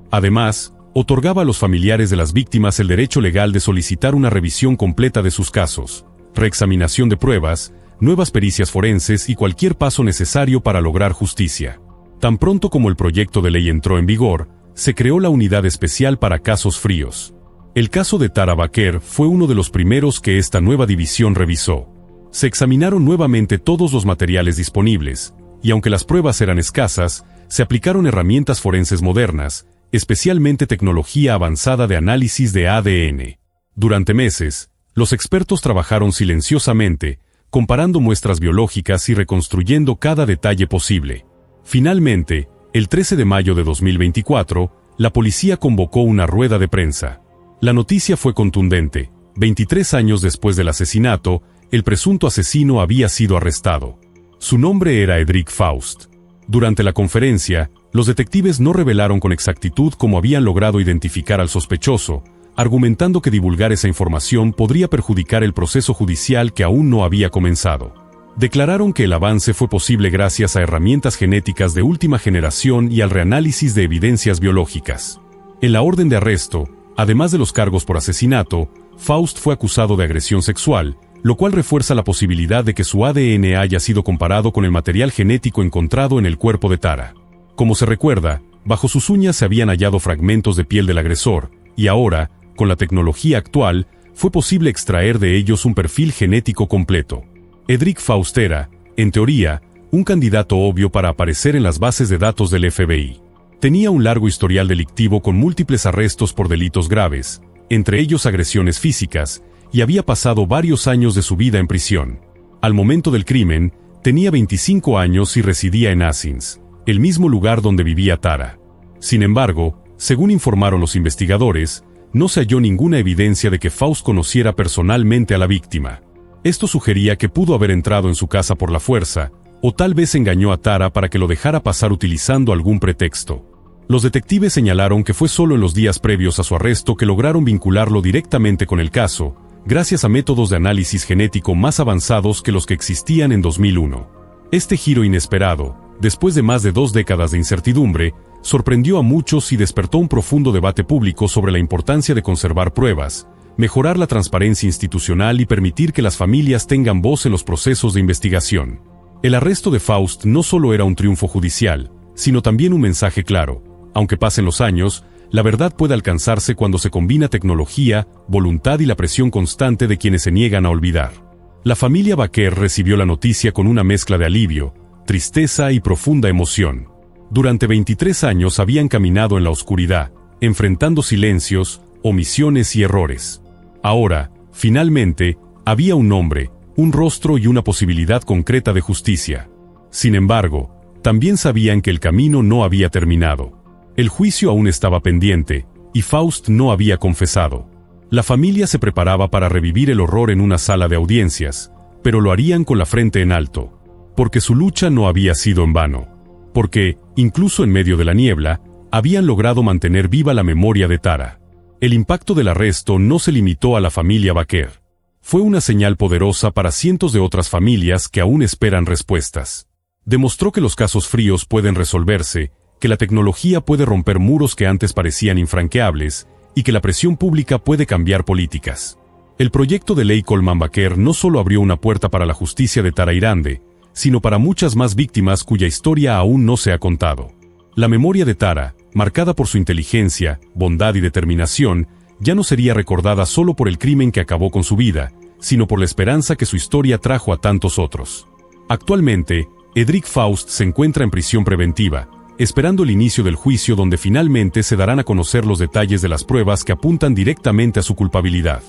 Además, otorgaba a los familiares de las víctimas el derecho legal de solicitar una revisión completa de sus casos, reexaminación de pruebas, nuevas pericias forenses y cualquier paso necesario para lograr justicia. Tan pronto como el proyecto de ley entró en vigor, se creó la Unidad Especial para Casos Fríos. El caso de Tara Baquer fue uno de los primeros que esta nueva división revisó. Se examinaron nuevamente todos los materiales disponibles, y aunque las pruebas eran escasas, se aplicaron herramientas forenses modernas, especialmente tecnología avanzada de análisis de ADN. Durante meses, los expertos trabajaron silenciosamente, comparando muestras biológicas y reconstruyendo cada detalle posible. Finalmente, el 13 de mayo de 2024, la policía convocó una rueda de prensa. La noticia fue contundente. 23 años después del asesinato, el presunto asesino había sido arrestado. Su nombre era Edric Faust. Durante la conferencia, los detectives no revelaron con exactitud cómo habían logrado identificar al sospechoso, argumentando que divulgar esa información podría perjudicar el proceso judicial que aún no había comenzado. Declararon que el avance fue posible gracias a herramientas genéticas de última generación y al reanálisis de evidencias biológicas. En la orden de arresto, además de los cargos por asesinato, Faust fue acusado de agresión sexual, lo cual refuerza la posibilidad de que su ADN haya sido comparado con el material genético encontrado en el cuerpo de Tara. Como se recuerda, bajo sus uñas se habían hallado fragmentos de piel del agresor, y ahora, con la tecnología actual, fue posible extraer de ellos un perfil genético completo. Edric Faust era, en teoría, un candidato obvio para aparecer en las bases de datos del FBI. Tenía un largo historial delictivo con múltiples arrestos por delitos graves, entre ellos agresiones físicas, y había pasado varios años de su vida en prisión. Al momento del crimen, tenía 25 años y residía en Athens, el mismo lugar donde vivía Tara. Sin embargo, según informaron los investigadores, no se halló ninguna evidencia de que Faust conociera personalmente a la víctima. Esto sugería que pudo haber entrado en su casa por la fuerza, o tal vez engañó a Tara para que lo dejara pasar utilizando algún pretexto. Los detectives señalaron que fue solo en los días previos a su arresto que lograron vincularlo directamente con el caso, gracias a métodos de análisis genético más avanzados que los que existían en 2001. Este giro inesperado, después de más de 2 décadas de incertidumbre, sorprendió a muchos y despertó un profundo debate público sobre la importancia de conservar pruebas, mejorar la transparencia institucional y permitir que las familias tengan voz en los procesos de investigación. El arresto de Faust no solo era un triunfo judicial, sino también un mensaje claro. Aunque pasen los años, la verdad puede alcanzarse cuando se combina tecnología, voluntad y la presión constante de quienes se niegan a olvidar. La familia Baquer recibió la noticia con una mezcla de alivio, tristeza y profunda emoción. Durante 23 años habían caminado en la oscuridad, enfrentando silencios, omisiones y errores. Ahora, finalmente, había un nombre, un rostro y una posibilidad concreta de justicia. Sin embargo, también sabían que el camino no había terminado. El juicio aún estaba pendiente, y Faust no había confesado. La familia se preparaba para revivir el horror en una sala de audiencias, pero lo harían con la frente en alto. Porque su lucha no había sido en vano. Porque, incluso en medio de la niebla, habían logrado mantener viva la memoria de Tara. El impacto del arresto no se limitó a la familia Baquer. Fue una señal poderosa para cientos de otras familias que aún esperan respuestas. Demostró que los casos fríos pueden resolverse, que la tecnología puede romper muros que antes parecían infranqueables, y que la presión pública puede cambiar políticas. El proyecto de ley Coleman Baquer no solo abrió una puerta para la justicia de Tara Irande, sino para muchas más víctimas cuya historia aún no se ha contado. La memoria de Tara, marcada por su inteligencia, bondad y determinación, ya no sería recordada solo por el crimen que acabó con su vida, sino por la esperanza que su historia trajo a tantos otros. Actualmente, Edric Faust se encuentra en prisión preventiva, esperando el inicio del juicio donde finalmente se darán a conocer los detalles de las pruebas que apuntan directamente a su culpabilidad.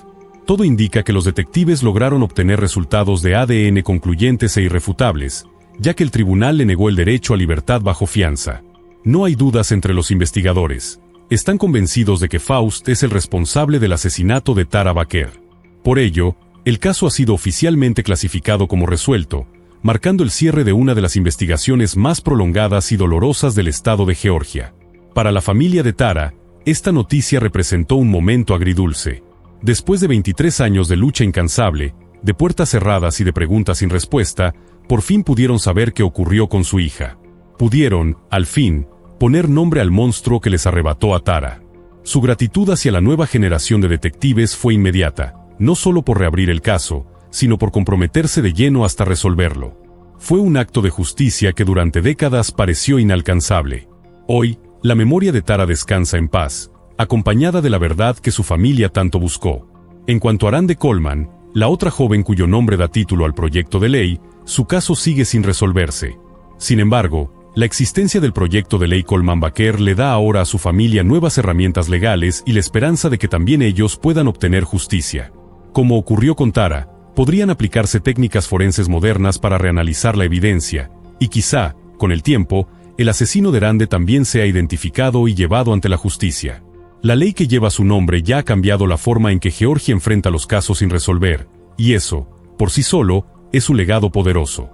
Todo indica que los detectives lograron obtener resultados de ADN concluyentes e irrefutables, ya que el tribunal le negó el derecho a libertad bajo fianza. No hay dudas entre los investigadores. Están convencidos de que Faust es el responsable del asesinato de Tara Baquer. Por ello, el caso ha sido oficialmente clasificado como resuelto, marcando el cierre de una de las investigaciones más prolongadas y dolorosas del estado de Georgia. Para la familia de Tara, esta noticia representó un momento agridulce. Después de 23 años de lucha incansable, de puertas cerradas y de preguntas sin respuesta, por fin pudieron saber qué ocurrió con su hija. Pudieron, al fin, poner nombre al monstruo que les arrebató a Tara. Su gratitud hacia la nueva generación de detectives fue inmediata, no solo por reabrir el caso, sino por comprometerse de lleno hasta resolverlo. Fue un acto de justicia que durante décadas pareció inalcanzable. Hoy, la memoria de Tara descansa en paz, acompañada de la verdad que su familia tanto buscó. En cuanto a Arande Coleman, la otra joven cuyo nombre da título al proyecto de ley, su caso sigue sin resolverse. Sin embargo, la existencia del proyecto de ley Coleman Baquer le da ahora a su familia nuevas herramientas legales y la esperanza de que también ellos puedan obtener justicia. Como ocurrió con Tara, podrían aplicarse técnicas forenses modernas para reanalizar la evidencia, y quizá, con el tiempo, el asesino de Arande también sea identificado y llevado ante la justicia. La ley que lleva su nombre ya ha cambiado la forma en que Georgia enfrenta los casos sin resolver, y eso, por sí solo, es un legado poderoso.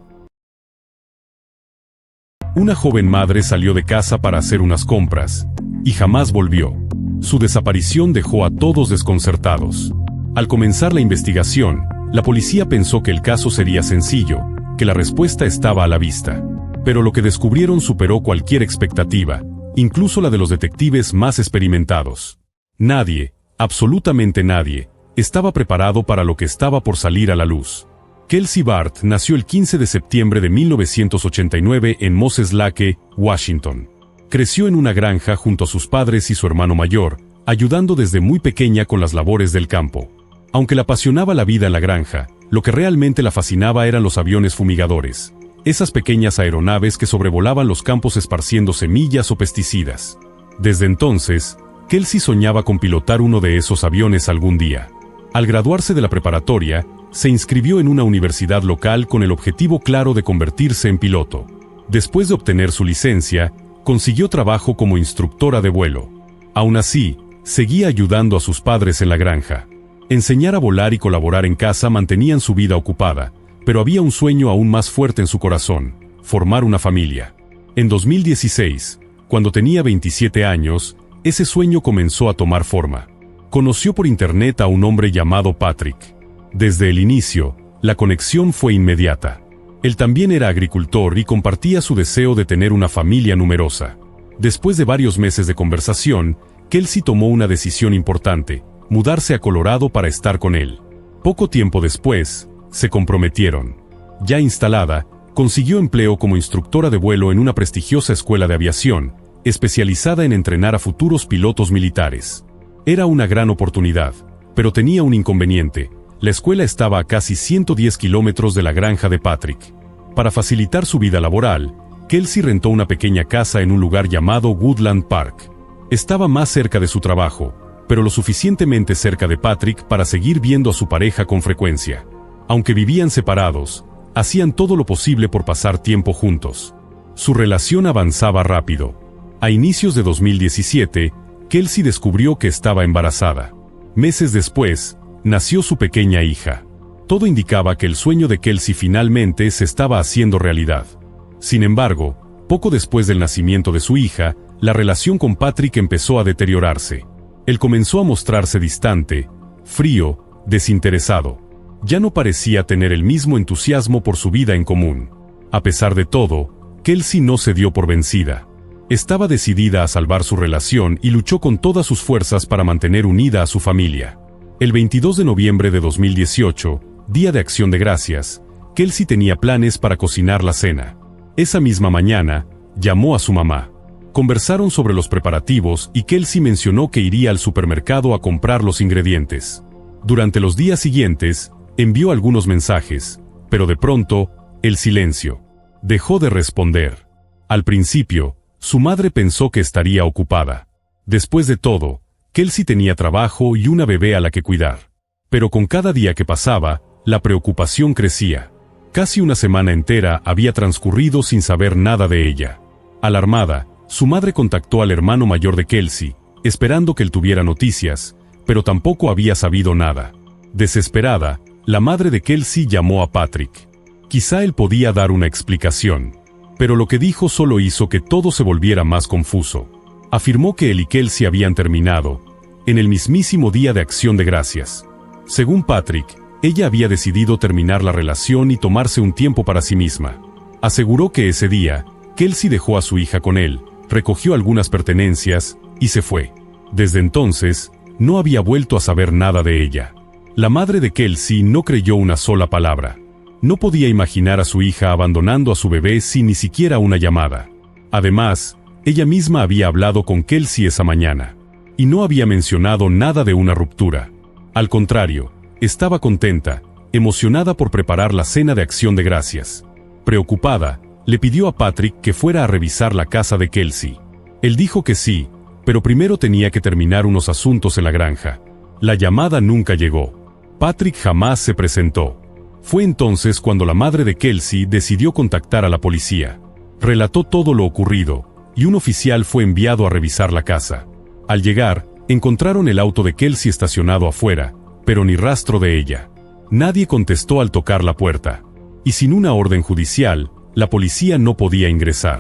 Una joven madre salió de casa para hacer unas compras, y jamás volvió. Su desaparición dejó a todos desconcertados. Al comenzar la investigación, la policía pensó que el caso sería sencillo, que la respuesta estaba a la vista. Pero lo que descubrieron superó cualquier expectativa, incluso la de los detectives más experimentados. Nadie, absolutamente nadie, estaba preparado para lo que estaba por salir a la luz. Kelsey Bart nació el 15 de septiembre de 1989 en Moses Lake, Washington. Creció en una granja junto a sus padres y su hermano mayor, ayudando desde muy pequeña con las labores del campo. Aunque la apasionaba la vida en la granja, lo que realmente la fascinaba eran los aviones fumigadores. Esas pequeñas aeronaves que sobrevolaban los campos esparciendo semillas o pesticidas. Desde entonces, Kelsey soñaba con pilotar uno de esos aviones algún día. Al graduarse de la preparatoria, se inscribió en una universidad local con el objetivo claro de convertirse en piloto. Después de obtener su licencia, consiguió trabajo como instructora de vuelo. Aún así, seguía ayudando a sus padres en la granja. Enseñar a volar y colaborar en casa mantenían su vida ocupada, pero había un sueño aún más fuerte en su corazón: formar una familia. En 2016, cuando tenía 27 años, ese sueño comenzó a tomar forma. Conoció por internet a un hombre llamado Patrick. Desde el inicio, la conexión fue inmediata. Él también era agricultor y compartía su deseo de tener una familia numerosa. Después de varios meses de conversación, Kelsey tomó una decisión importante: mudarse a Colorado para estar con él. Poco tiempo después, se comprometieron. Ya instalada, consiguió empleo como instructora de vuelo en una prestigiosa escuela de aviación, especializada en entrenar a futuros pilotos militares. Era una gran oportunidad, pero tenía un inconveniente: la escuela estaba a casi 110 kilómetros de la granja de Patrick. Para facilitar su vida laboral, Kelsey rentó una pequeña casa en un lugar llamado Woodland Park. Estaba más cerca de su trabajo, pero lo suficientemente cerca de Patrick para seguir viendo a su pareja con frecuencia. Aunque vivían separados, hacían todo lo posible por pasar tiempo juntos. Su relación avanzaba rápido. A inicios de 2017, Kelsey descubrió que estaba embarazada. Meses después, nació su pequeña hija. Todo indicaba que el sueño de Kelsey finalmente se estaba haciendo realidad. Sin embargo, poco después del nacimiento de su hija, la relación con Patrick empezó a deteriorarse. Él comenzó a mostrarse distante, frío, desinteresado. Ya no parecía tener el mismo entusiasmo por su vida en común. A pesar de todo, Kelsey no se dio por vencida. Estaba decidida a salvar su relación y luchó con todas sus fuerzas para mantener unida a su familia. El 22 de noviembre de 2018, Día de Acción de Gracias, Kelsey tenía planes para cocinar la cena. Esa misma mañana, llamó a su mamá. Conversaron sobre los preparativos y Kelsey mencionó que iría al supermercado a comprar los ingredientes. Durante los días siguientes, envió algunos mensajes, pero de pronto, el silencio. Dejó de responder. Al principio, su madre pensó que estaría ocupada. Después de todo, Kelsey tenía trabajo y una bebé a la que cuidar. Pero con cada día que pasaba, la preocupación crecía. Casi una semana entera había transcurrido sin saber nada de ella. Alarmada, su madre contactó al hermano mayor de Kelsey, esperando que él tuviera noticias, pero tampoco había sabido nada. Desesperada, la madre de Kelsey llamó a Patrick. Quizá él podía dar una explicación, pero lo que dijo solo hizo que todo se volviera más confuso. Afirmó que él y Kelsey habían terminado, en el mismísimo día de Acción de Gracias. Según Patrick, ella había decidido terminar la relación y tomarse un tiempo para sí misma. Aseguró que ese día, Kelsey dejó a su hija con él, recogió algunas pertenencias y se fue. Desde entonces, no había vuelto a saber nada de ella. La madre de Kelsey no creyó una sola palabra. No podía imaginar a su hija abandonando a su bebé sin ni siquiera una llamada. Además, ella misma había hablado con Kelsey esa mañana, y no había mencionado nada de una ruptura. Al contrario, estaba contenta, emocionada por preparar la cena de Acción de Gracias. Preocupada, le pidió a Patrick que fuera a revisar la casa de Kelsey. Él dijo que sí, pero primero tenía que terminar unos asuntos en la granja. La llamada nunca llegó. Patrick jamás se presentó. Fue entonces cuando la madre de Kelsey decidió contactar a la policía. Relató todo lo ocurrido, y un oficial fue enviado a revisar la casa. Al llegar, encontraron el auto de Kelsey estacionado afuera, pero ni rastro de ella. Nadie contestó al tocar la puerta. Y sin una orden judicial, la policía no podía ingresar.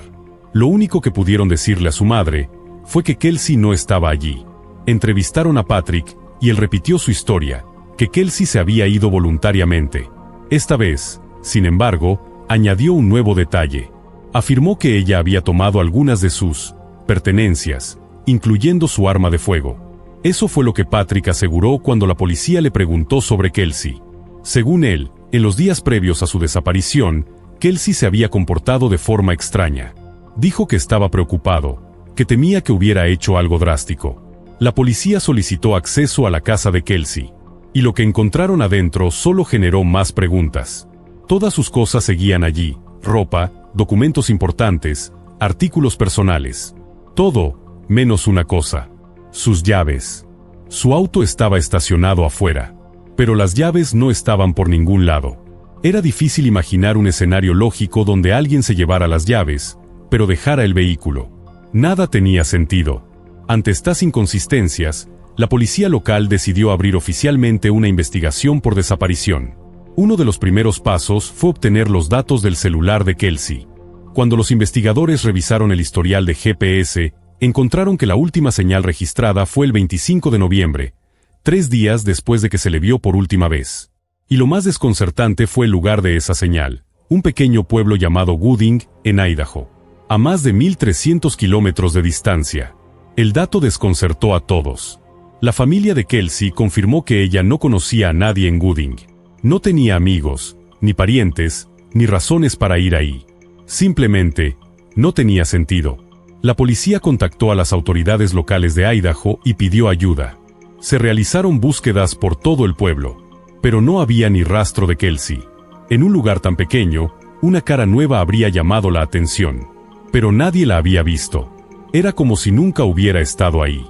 Lo único que pudieron decirle a su madre fue que Kelsey no estaba allí. Entrevistaron a Patrick, y él repitió su historia, que Kelsey se había ido voluntariamente. Esta vez, sin embargo, añadió un nuevo detalle. Afirmó que ella había tomado algunas de sus pertenencias, incluyendo su arma de fuego. Eso fue lo que Patrick aseguró cuando la policía le preguntó sobre Kelsey. Según él, en los días previos a su desaparición, Kelsey se había comportado de forma extraña. Dijo que estaba preocupado, que temía que hubiera hecho algo drástico. La policía solicitó acceso a la casa de Kelsey, y lo que encontraron adentro solo generó más preguntas. Todas sus cosas seguían allí: ropa, documentos importantes, artículos personales. Todo, menos una cosa: sus llaves. Su auto estaba estacionado afuera, pero las llaves no estaban por ningún lado. Era difícil imaginar un escenario lógico donde alguien se llevara las llaves, pero dejara el vehículo. Nada tenía sentido. Ante estas inconsistencias, la policía local decidió abrir oficialmente una investigación por desaparición. Uno de los primeros pasos fue obtener los datos del celular de Kelsey. Cuando los investigadores revisaron el historial de GPS, encontraron que la última señal registrada fue el 25 de noviembre, 3 días después de que se le vio por última vez. Y lo más desconcertante fue el lugar de esa señal: un pequeño pueblo llamado Gooding, en Idaho, a más de 1.300 kilómetros de distancia. El dato desconcertó a todos. La familia de Kelsey confirmó que ella no conocía a nadie en Gooding. No tenía amigos, ni parientes, ni razones para ir ahí. Simplemente, no tenía sentido. La policía contactó a las autoridades locales de Idaho y pidió ayuda. Se realizaron búsquedas por todo el pueblo, pero no había ni rastro de Kelsey. En un lugar tan pequeño, una cara nueva habría llamado la atención, pero nadie la había visto. Era como si nunca hubiera estado ahí.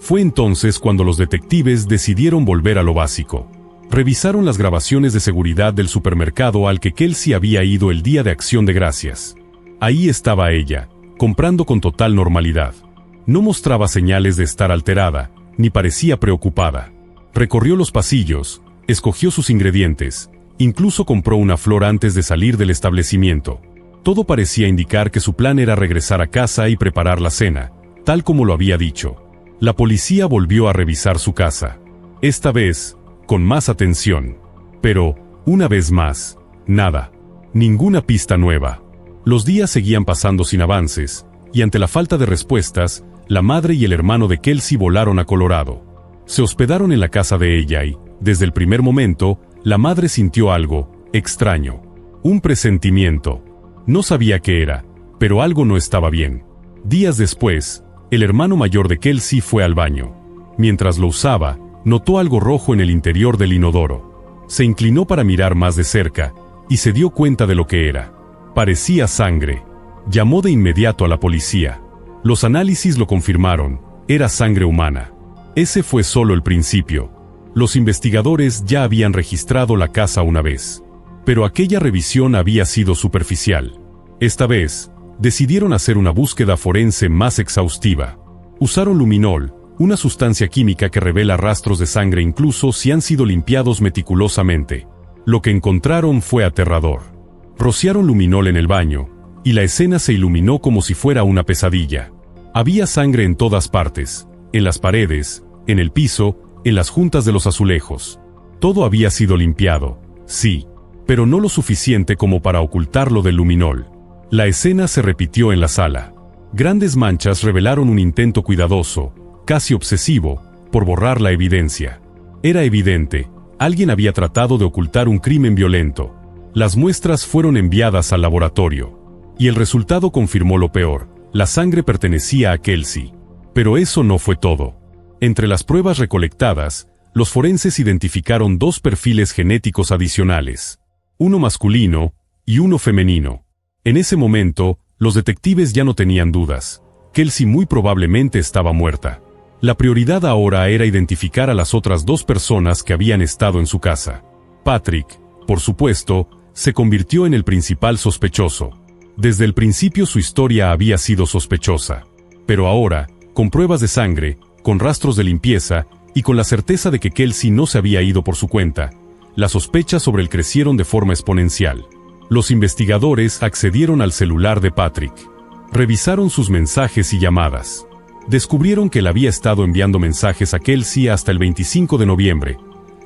Fue entonces cuando los detectives decidieron volver a lo básico. Revisaron las grabaciones de seguridad del supermercado al que Kelsey había ido el día de Acción de Gracias. Ahí estaba ella, comprando con total normalidad. No mostraba señales de estar alterada, ni parecía preocupada. Recorrió los pasillos, escogió sus ingredientes, incluso compró una flor antes de salir del establecimiento. Todo parecía indicar que su plan era regresar a casa y preparar la cena, tal como lo había dicho. La policía volvió a revisar su casa. Esta vez, con más atención. Pero, una vez más, nada. Ninguna pista nueva. Los días seguían pasando sin avances, y ante la falta de respuestas, la madre y el hermano de Kelsey volaron a Colorado. Se hospedaron en la casa de ella y, desde el primer momento, la madre sintió algo extraño. Un presentimiento. No sabía qué era, pero algo no estaba bien. Días después, el hermano mayor de Kelsey fue al baño. Mientras lo usaba, notó algo rojo en el interior del inodoro. Se inclinó para mirar más de cerca, y se dio cuenta de lo que era. Parecía sangre. Llamó de inmediato a la policía. Los análisis lo confirmaron: era sangre humana. Ese fue solo el principio. Los investigadores ya habían registrado la casa una vez. Pero aquella revisión había sido superficial. Esta vez, decidieron hacer una búsqueda forense más exhaustiva. Usaron luminol, una sustancia química que revela rastros de sangre incluso si han sido limpiados meticulosamente. Lo que encontraron fue aterrador. Rociaron luminol en el baño, y la escena se iluminó como si fuera una pesadilla. Había sangre en todas partes, en las paredes, en el piso, en las juntas de los azulejos. Todo había sido limpiado, sí, pero no lo suficiente como para ocultarlo del luminol. La escena se repitió en la sala. Grandes manchas revelaron un intento cuidadoso, casi obsesivo, por borrar la evidencia. Era evidente, alguien había tratado de ocultar un crimen violento. Las muestras fueron enviadas al laboratorio. Y el resultado confirmó lo peor: la sangre pertenecía a Kelsey. Pero eso no fue todo. Entre las pruebas recolectadas, los forenses identificaron 2 perfiles genéticos adicionales. Uno masculino y uno femenino. En ese momento, los detectives ya no tenían dudas. Kelsey muy probablemente estaba muerta. La prioridad ahora era identificar a las otras 2 personas que habían estado en su casa. Patrick, por supuesto, se convirtió en el principal sospechoso. Desde el principio su historia había sido sospechosa. Pero ahora, con pruebas de sangre, con rastros de limpieza, y con la certeza de que Kelsey no se había ido por su cuenta, las sospechas sobre él crecieron de forma exponencial. Los investigadores accedieron al celular de Patrick. Revisaron sus mensajes y llamadas. Descubrieron que él había estado enviando mensajes a Kelsey hasta el 25 de noviembre,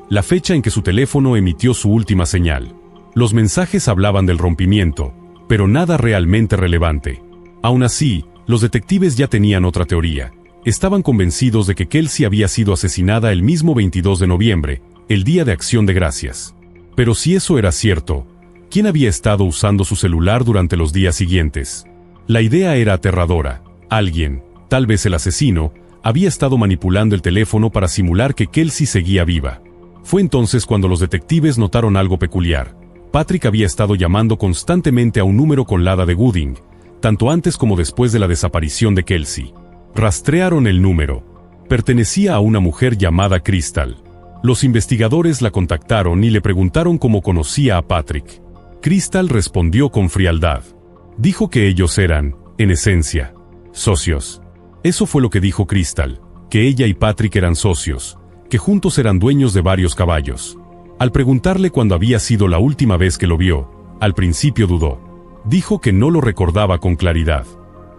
la fecha en que su teléfono emitió su última señal. Los mensajes hablaban del rompimiento, pero nada realmente relevante. Aún así, los detectives ya tenían otra teoría. Estaban convencidos de que Kelsey había sido asesinada el mismo 22 de noviembre, el Día de Acción de Gracias. Pero si eso era cierto, ¿quién había estado usando su celular durante los días siguientes? La idea era aterradora. Alguien, tal vez el asesino, había estado manipulando el teléfono para simular que Kelsey seguía viva. Fue entonces cuando los detectives notaron algo peculiar. Patrick había estado llamando constantemente a un número con Lada de Gooding, tanto antes como después de la desaparición de Kelsey. Rastrearon el número. Pertenecía a una mujer llamada Crystal. Los investigadores la contactaron y le preguntaron cómo conocía a Patrick. Crystal respondió con frialdad. Dijo que ellos eran, en esencia, socios. Eso fue lo que dijo Crystal, que ella y Patrick eran socios, que juntos eran dueños de varios caballos. Al preguntarle cuándo había sido la última vez que lo vio, al principio dudó. Dijo que no lo recordaba con claridad.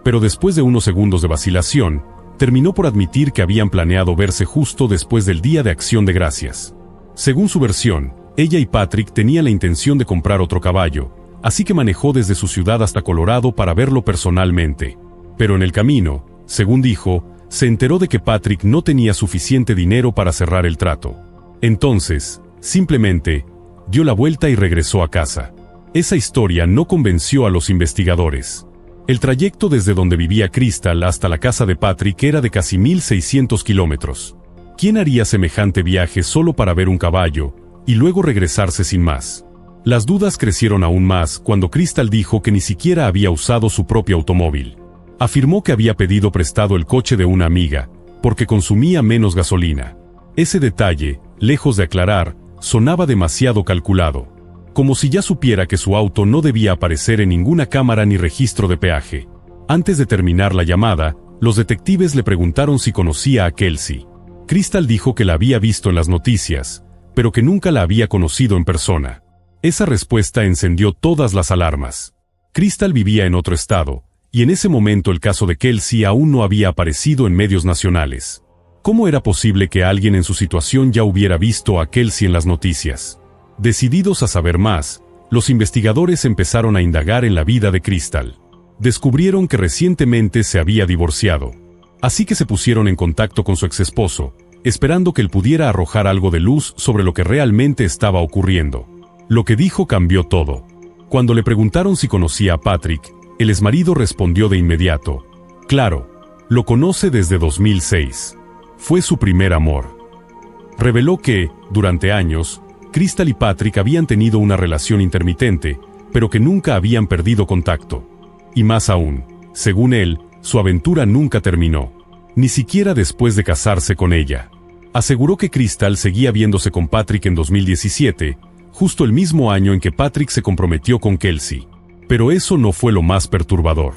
Pero después de unos segundos de vacilación, terminó por admitir que habían planeado verse justo después del Día de Acción de Gracias. Según su versión, ella y Patrick tenían la intención de comprar otro caballo, así que manejó desde su ciudad hasta Colorado para verlo personalmente. Pero en el camino, según dijo, se enteró de que Patrick no tenía suficiente dinero para cerrar el trato. Entonces, simplemente, dio la vuelta y regresó a casa. Esa historia no convenció a los investigadores. El trayecto desde donde vivía Crystal hasta la casa de Patrick era de casi 1.600 kilómetros. ¿Quién haría semejante viaje solo para ver un caballo, y luego regresarse sin más? Las dudas crecieron aún más cuando Crystal dijo que ni siquiera había usado su propio automóvil. Afirmó que había pedido prestado el coche de una amiga, porque consumía menos gasolina. Ese detalle, lejos de aclarar, sonaba demasiado calculado. Como si ya supiera que su auto no debía aparecer en ninguna cámara ni registro de peaje. Antes de terminar la llamada, los detectives le preguntaron si conocía a Kelsey. Crystal dijo que la había visto en las noticias, pero que nunca la había conocido en persona. Esa respuesta encendió todas las alarmas. Crystal vivía en otro estado, y en ese momento el caso de Kelsey aún no había aparecido en medios nacionales. ¿Cómo era posible que alguien en su situación ya hubiera visto a Kelsey en las noticias? Decididos a saber más, los investigadores empezaron a indagar en la vida de Crystal. Descubrieron que recientemente se había divorciado. Así que se pusieron en contacto con su exesposo, esperando que él pudiera arrojar algo de luz sobre lo que realmente estaba ocurriendo. Lo que dijo cambió todo. Cuando le preguntaron si conocía a Patrick, el exmarido respondió de inmediato: claro, lo conoce desde 2006. Fue su primer amor. Reveló que, durante años, Crystal y Patrick habían tenido una relación intermitente, pero que nunca habían perdido contacto. Y más aún, según él, su aventura nunca terminó, ni siquiera después de casarse con ella. Aseguró que Crystal seguía viéndose con Patrick en 2017, justo el mismo año en que Patrick se comprometió con Kelsey. Pero eso no fue lo más perturbador.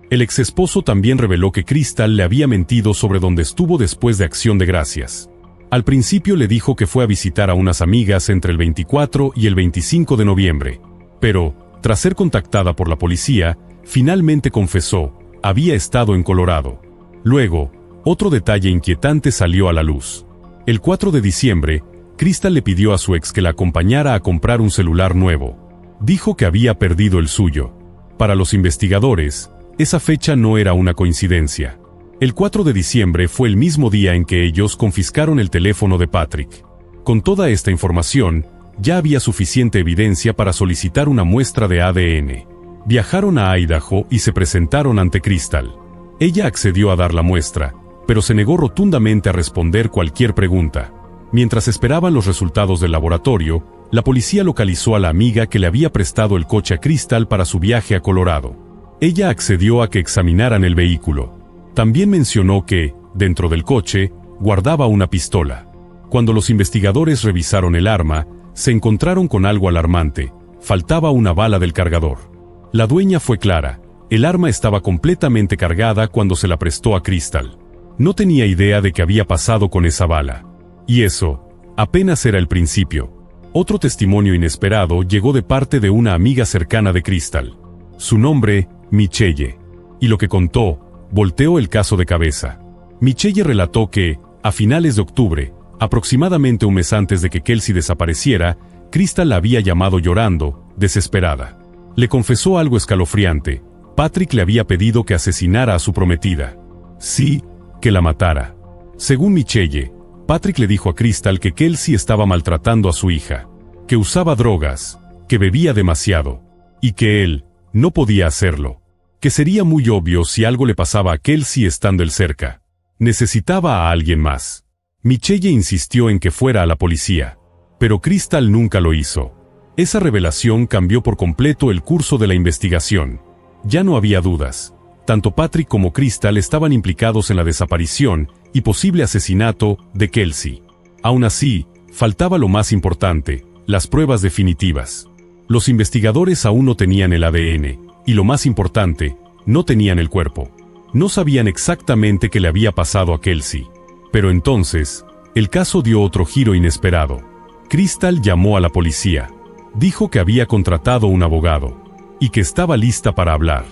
El exesposo también reveló que Crystal le había mentido sobre dónde estuvo después de Acción de Gracias. Al principio le dijo que fue a visitar a unas amigas entre el 24 y el 25 de noviembre, pero, tras ser contactada por la policía, finalmente confesó, había estado en Colorado. Luego, otro detalle inquietante salió a la luz. El 4 de diciembre, Crystal le pidió a su ex que la acompañara a comprar un celular nuevo. Dijo que había perdido el suyo. Para los investigadores, esa fecha no era una coincidencia. El 4 de diciembre fue el mismo día en que ellos confiscaron el teléfono de Patrick. Con toda esta información, ya había suficiente evidencia para solicitar una muestra de ADN. Viajaron a Idaho y se presentaron ante Crystal. Ella accedió a dar la muestra, pero se negó rotundamente a responder cualquier pregunta. Mientras esperaban los resultados del laboratorio, la policía localizó a la amiga que le había prestado el coche a Crystal para su viaje a Colorado. Ella accedió a que examinaran el vehículo. También mencionó que, dentro del coche, guardaba una pistola. Cuando los investigadores revisaron el arma, se encontraron con algo alarmante: faltaba una bala del cargador. La dueña fue clara: el arma estaba completamente cargada cuando se la prestó a Crystal. No tenía idea de qué había pasado con esa bala. Y eso, apenas era el principio. Otro testimonio inesperado llegó de parte de una amiga cercana de Crystal. Su nombre, Michelle. Y lo que contó volteó el caso de cabeza. Michelle relató que, a finales de octubre, aproximadamente un mes antes de que Kelsey desapareciera, Crystal la había llamado llorando, desesperada. Le confesó algo escalofriante: Patrick le había pedido que asesinara a su prometida. Sí, que la matara. Según Michelle, Patrick le dijo a Crystal que Kelsey estaba maltratando a su hija, que usaba drogas, que bebía demasiado, y que él no podía hacerlo, que sería muy obvio si algo le pasaba a Kelsey estando él cerca. Necesitaba a alguien más. Michelle insistió en que fuera a la policía, pero Crystal nunca lo hizo. Esa revelación cambió por completo el curso de la investigación. Ya no había dudas. Tanto Patrick como Crystal estaban implicados en la desaparición y posible asesinato de Kelsey. Aún así, faltaba lo más importante: las pruebas definitivas. Los investigadores aún no tenían el ADN, y lo más importante, no tenían el cuerpo. No sabían exactamente qué le había pasado a Kelsey. Pero entonces, el caso dio otro giro inesperado. Crystal llamó a la policía. Dijo que había contratado un abogado, y que estaba lista para hablar.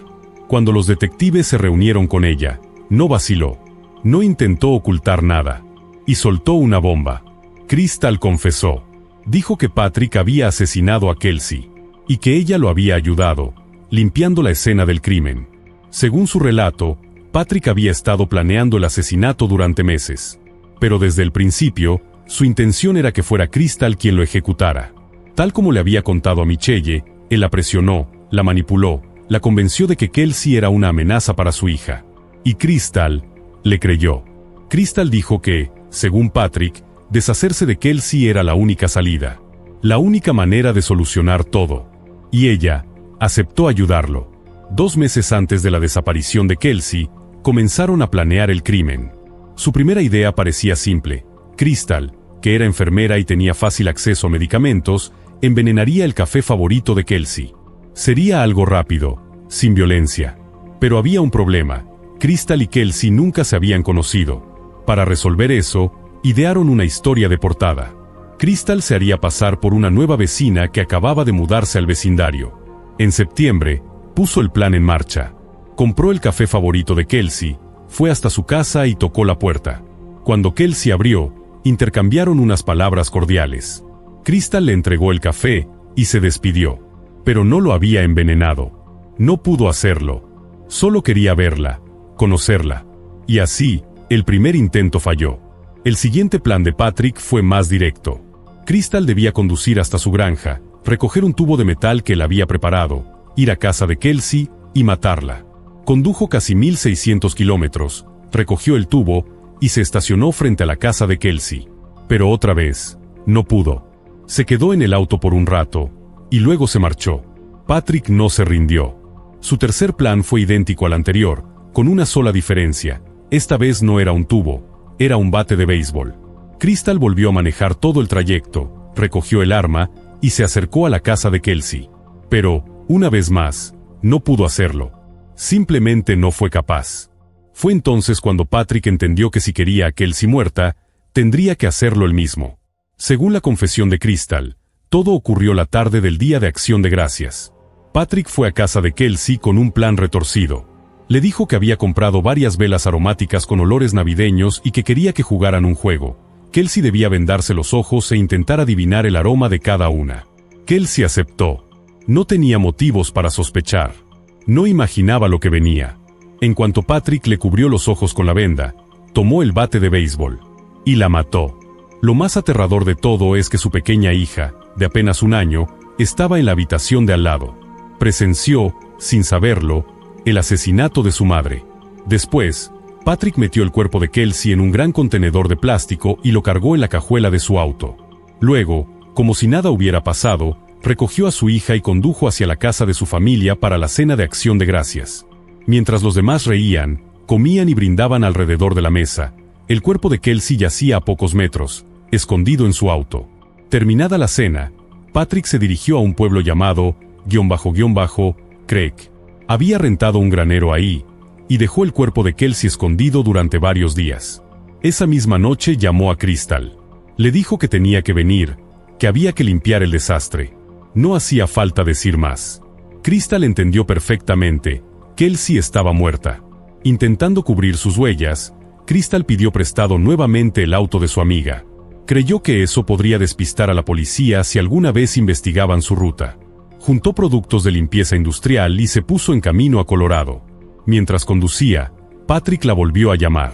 Cuando los detectives se reunieron con ella, no vaciló. No intentó ocultar nada. Y soltó una bomba. Crystal confesó. Dijo que Patrick había asesinado a Kelsey, y que ella lo había ayudado, limpiando la escena del crimen. Según su relato, Patrick había estado planeando el asesinato durante meses. Pero desde el principio, su intención era que fuera Crystal quien lo ejecutara. Tal como le había contado a Michelle, él la presionó, la manipuló, la convenció de que Kelsey era una amenaza para su hija. Y Crystal le creyó. Crystal dijo que, según Patrick, deshacerse de Kelsey era la única salida, la única manera de solucionar todo. Y ella aceptó ayudarlo. 2 meses antes de la desaparición de Kelsey, comenzaron a planear el crimen. Su primera idea parecía simple: Crystal, que era enfermera y tenía fácil acceso a medicamentos, envenenaría el café favorito de Kelsey. Sería algo rápido, sin violencia. Pero había un problema: Crystal y Kelsey nunca se habían conocido. Para resolver eso, idearon una historia de portada. Crystal se haría pasar por una nueva vecina que acababa de mudarse al vecindario. En septiembre, puso el plan en marcha. Compró el café favorito de Kelsey, fue hasta su casa y tocó la puerta. Cuando Kelsey abrió, intercambiaron unas palabras cordiales. Crystal le entregó el café y se despidió. Pero no lo había envenenado. No pudo hacerlo. Solo quería verla, conocerla. Y así, el primer intento falló. El siguiente plan de Patrick fue más directo. Crystal debía conducir hasta su granja, recoger un tubo de metal que él había preparado, ir a casa de Kelsey y matarla. Condujo casi 1.600 kilómetros, recogió el tubo y se estacionó frente a la casa de Kelsey. Pero otra vez, no pudo. Se quedó en el auto por un rato, y luego se marchó. Patrick no se rindió. Su tercer plan fue idéntico al anterior, con una sola diferencia: esta vez no era un tubo, era un bate de béisbol. Crystal volvió a manejar todo el trayecto, recogió el arma y se acercó a la casa de Kelsey. Pero, una vez más, no pudo hacerlo. Simplemente no fue capaz. Fue entonces cuando Patrick entendió que si quería a Kelsey muerta, tendría que hacerlo él mismo. Según la confesión de Crystal, todo ocurrió la tarde del Día de Acción de Gracias. Patrick fue a casa de Kelsey con un plan retorcido. Le dijo que había comprado varias velas aromáticas con olores navideños y que quería que jugaran un juego. Kelsey debía vendarse los ojos e intentar adivinar el aroma de cada una. Kelsey aceptó. No tenía motivos para sospechar. No imaginaba lo que venía. En cuanto Patrick le cubrió los ojos con la venda, tomó el bate de béisbol y la mató. Lo más aterrador de todo es que su pequeña hija, de apenas 1 año, estaba en la habitación de al lado. Presenció, sin saberlo, el asesinato de su madre. Después, Patrick metió el cuerpo de Kelsey en un gran contenedor de plástico y lo cargó en la cajuela de su auto. Luego, como si nada hubiera pasado, recogió a su hija y condujo hacia la casa de su familia para la cena de Acción de Gracias. Mientras los demás reían, comían y brindaban alrededor de la mesa, el cuerpo de Kelsey yacía a pocos metros, escondido en su auto. Terminada la cena, Patrick se dirigió a un pueblo llamado Creek. Había rentado un granero ahí, y dejó el cuerpo de Kelsey escondido durante varios días. Esa misma noche llamó a Crystal. Le dijo que tenía que venir, que había que limpiar el desastre. No hacía falta decir más. Crystal entendió perfectamente. Kelsey estaba muerta. Intentando cubrir sus huellas, Crystal pidió prestado nuevamente el auto de su amiga. Creyó que eso podría despistar a la policía si alguna vez investigaban su ruta. Juntó productos de limpieza industrial y se puso en camino a Colorado. Mientras conducía, Patrick la volvió a llamar.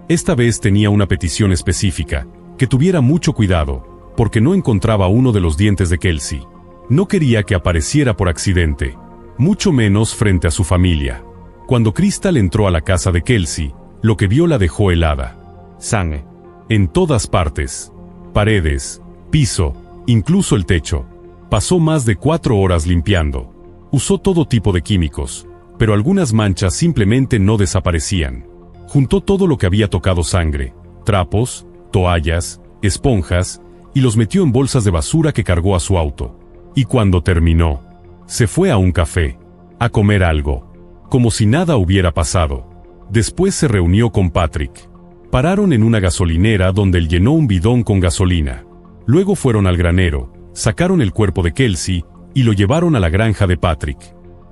Esta vez tenía una petición específica, que tuviera mucho cuidado, porque no encontraba uno de los dientes de Kelsey. No quería que apareciera por accidente, mucho menos frente a su familia. Cuando Crystal entró a la casa de Kelsey, lo que vio la dejó helada. Sangre en todas partes. Paredes, piso, incluso el techo. Pasó más de 4 horas limpiando. Usó todo tipo de químicos, pero algunas manchas simplemente no desaparecían. Juntó todo lo que había tocado sangre, trapos, toallas, esponjas, y los metió en bolsas de basura que cargó a su auto. Y cuando terminó, se fue a un café, a comer algo, como si nada hubiera pasado. Después se reunió con Patrick. Pararon en una gasolinera donde él llenó un bidón con gasolina. Luego fueron al granero, sacaron el cuerpo de Kelsey y lo llevaron a la granja de Patrick.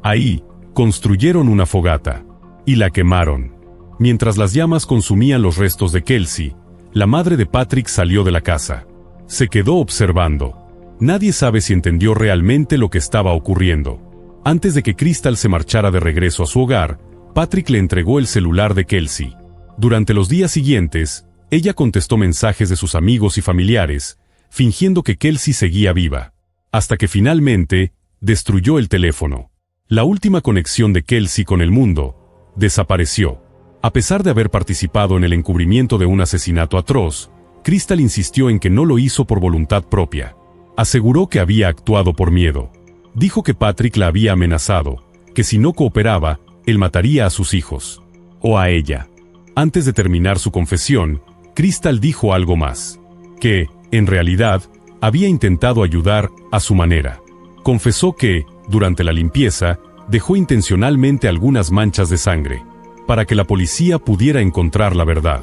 Ahí, construyeron una fogata y la quemaron. Mientras las llamas consumían los restos de Kelsey, la madre de Patrick salió de la casa. Se quedó observando. Nadie sabe si entendió realmente lo que estaba ocurriendo. Antes de que Crystal se marchara de regreso a su hogar, Patrick le entregó el celular de Kelsey. Durante los días siguientes, ella contestó mensajes de sus amigos y familiares, fingiendo que Kelsey seguía viva. Hasta que finalmente, destruyó el teléfono. La última conexión de Kelsey con el mundo desapareció. A pesar de haber participado en el encubrimiento de un asesinato atroz, Crystal insistió en que no lo hizo por voluntad propia. Aseguró que había actuado por miedo. Dijo que Patrick la había amenazado, que si no cooperaba, él mataría a sus hijos. O a ella. Antes de terminar su confesión, Crystal dijo algo más. Que, en realidad, había intentado ayudar a su manera. Confesó que, durante la limpieza, dejó intencionalmente algunas manchas de sangre, para que la policía pudiera encontrar la verdad.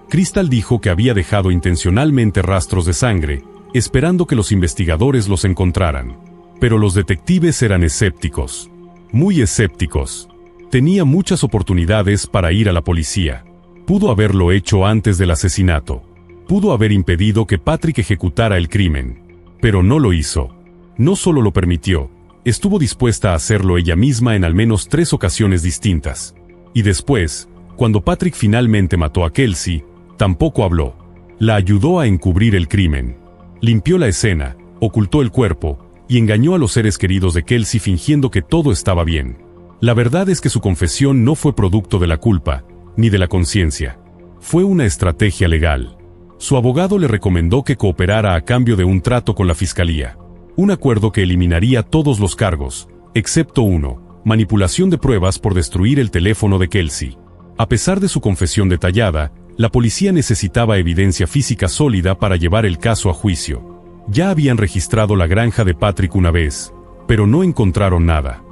Crystal dijo que había dejado intencionalmente rastros de sangre, esperando que los investigadores los encontraran. Pero los detectives eran escépticos. Muy escépticos. Tenía muchas oportunidades para ir a la policía. Pudo haberlo hecho antes del asesinato. Pudo haber impedido que Patrick ejecutara el crimen. Pero no lo hizo. No solo lo permitió, estuvo dispuesta a hacerlo ella misma en al menos 3 ocasiones distintas. Y después, cuando Patrick finalmente mató a Kelsey, tampoco habló. La ayudó a encubrir el crimen. Limpió la escena, ocultó el cuerpo, y engañó a los seres queridos de Kelsey fingiendo que todo estaba bien. La verdad es que su confesión no fue producto de la culpa, ni de la conciencia. Fue una estrategia legal. Su abogado le recomendó que cooperara a cambio de un trato con la fiscalía. Un acuerdo que eliminaría todos los cargos, excepto uno: manipulación de pruebas por destruir el teléfono de Kelsey. A pesar de su confesión detallada, la policía necesitaba evidencia física sólida para llevar el caso a juicio. Ya habían registrado la granja de Patrick una vez, pero no encontraron nada.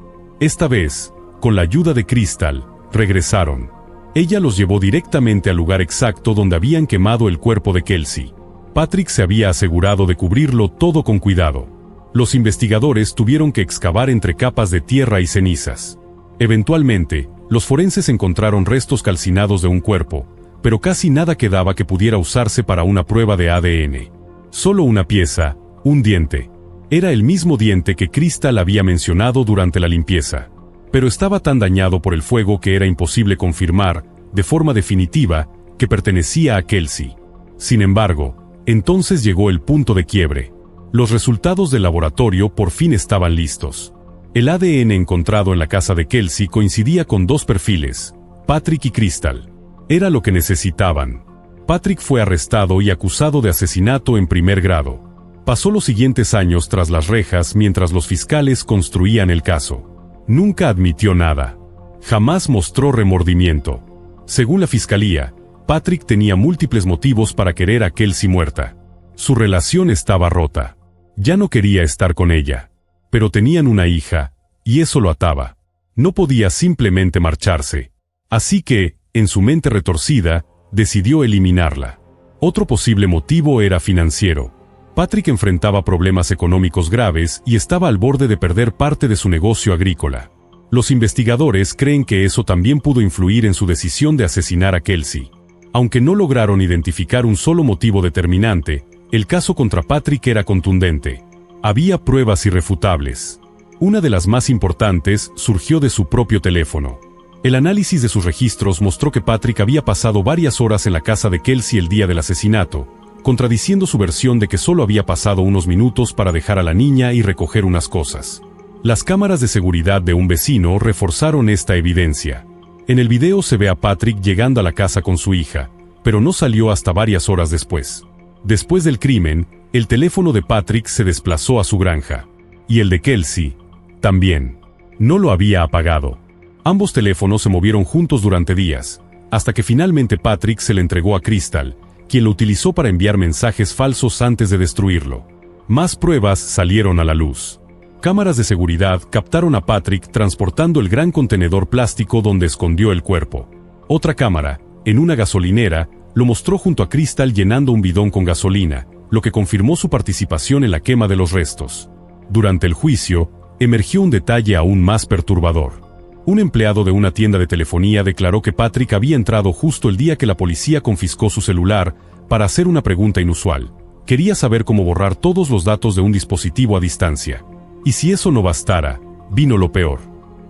Esta vez, con la ayuda de Crystal, regresaron. Ella los llevó directamente al lugar exacto donde habían quemado el cuerpo de Kelsey. Patrick se había asegurado de cubrirlo todo con cuidado. Los investigadores tuvieron que excavar entre capas de tierra y cenizas. Eventualmente, los forenses encontraron restos calcinados de un cuerpo, pero casi nada quedaba que pudiera usarse para una prueba de ADN. Solo una pieza, un diente. Era el mismo diente que Crystal había mencionado durante la limpieza. Pero estaba tan dañado por el fuego que era imposible confirmar, de forma definitiva, que pertenecía a Kelsey. Sin embargo, entonces llegó el punto de quiebre. Los resultados del laboratorio por fin estaban listos. El ADN encontrado en la casa de Kelsey coincidía con dos perfiles, Patrick y Crystal. Era lo que necesitaban. Patrick fue arrestado y acusado de asesinato en primer grado. Pasó los siguientes años tras las rejas mientras los fiscales construían el caso. Nunca admitió nada. Jamás mostró remordimiento. Según la fiscalía, Patrick tenía múltiples motivos para querer a Kelsey muerta. Su relación estaba rota. Ya no quería estar con ella. Pero tenían una hija, y eso lo ataba. No podía simplemente marcharse. Así que, en su mente retorcida, decidió eliminarla. Otro posible motivo era financiero. Patrick enfrentaba problemas económicos graves y estaba al borde de perder parte de su negocio agrícola. Los investigadores creen que eso también pudo influir en su decisión de asesinar a Kelsey. Aunque no lograron identificar un solo motivo determinante, el caso contra Patrick era contundente. Había pruebas irrefutables. Una de las más importantes surgió de su propio teléfono. El análisis de sus registros mostró que Patrick había pasado varias horas en la casa de Kelsey el día del asesinato, contradiciendo su versión de que solo había pasado unos minutos para dejar a la niña y recoger unas cosas. Las cámaras de seguridad de un vecino reforzaron esta evidencia. En el video se ve a Patrick llegando a la casa con su hija, pero no salió hasta varias horas después. Después del crimen, el teléfono de Patrick se desplazó a su granja. Y el de Kelsey, también. No lo había apagado. Ambos teléfonos se movieron juntos durante días, hasta que finalmente Patrick se le entregó a Crystal, quien lo utilizó para enviar mensajes falsos antes de destruirlo. Más pruebas salieron a la luz. Cámaras de seguridad captaron a Patrick transportando el gran contenedor plástico donde escondió el cuerpo. Otra cámara, en una gasolinera, lo mostró junto a Crystal llenando un bidón con gasolina, lo que confirmó su participación en la quema de los restos. Durante el juicio, emergió un detalle aún más perturbador. Un empleado de una tienda de telefonía declaró que Patrick había entrado justo el día que la policía confiscó su celular para hacer una pregunta inusual. Quería saber cómo borrar todos los datos de un dispositivo a distancia. Y si eso no bastara, vino lo peor.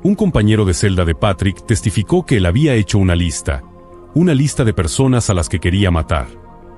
Un compañero de celda de Patrick testificó que él había hecho una lista de personas a las que quería matar.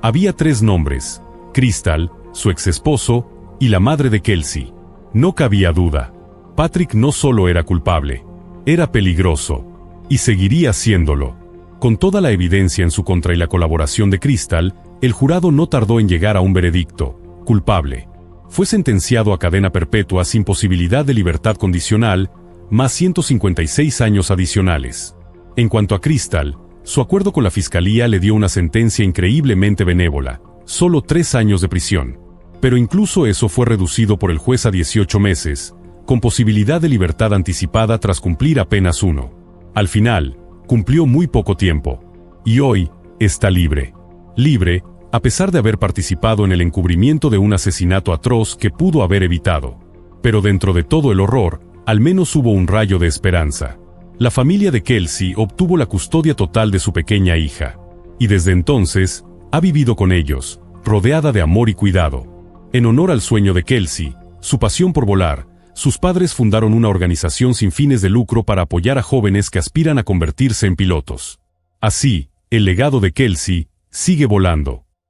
Había 3 nombres: Crystal, su exesposo, y la madre de Kelsey. No cabía duda. Patrick no solo era culpable, era peligroso. Y seguiría siéndolo. Con toda la evidencia en su contra y la colaboración de Crystal, el jurado no tardó en llegar a un veredicto: culpable. Fue sentenciado a cadena perpetua sin posibilidad de libertad condicional, más 156 años adicionales. En cuanto a Crystal, su acuerdo con la fiscalía le dio una sentencia increíblemente benévola: solo 3 años de prisión. Pero incluso eso fue reducido por el juez a 18 meses, con posibilidad de libertad anticipada tras cumplir apenas 1. Al final, cumplió muy poco tiempo. Y hoy, está libre. Libre, a pesar de haber participado en el encubrimiento de un asesinato atroz que pudo haber evitado. Pero dentro de todo el horror, al menos hubo un rayo de esperanza. La familia de Kelsey obtuvo la custodia total de su pequeña hija. Y desde entonces, ha vivido con ellos, rodeada de amor y cuidado. En honor al sueño de Kelsey, su pasión por volar, sus padres fundaron una organización sin fines de lucro para apoyar a jóvenes que aspiran a convertirse en pilotos. Así, el legado de Kelsey sigue volando.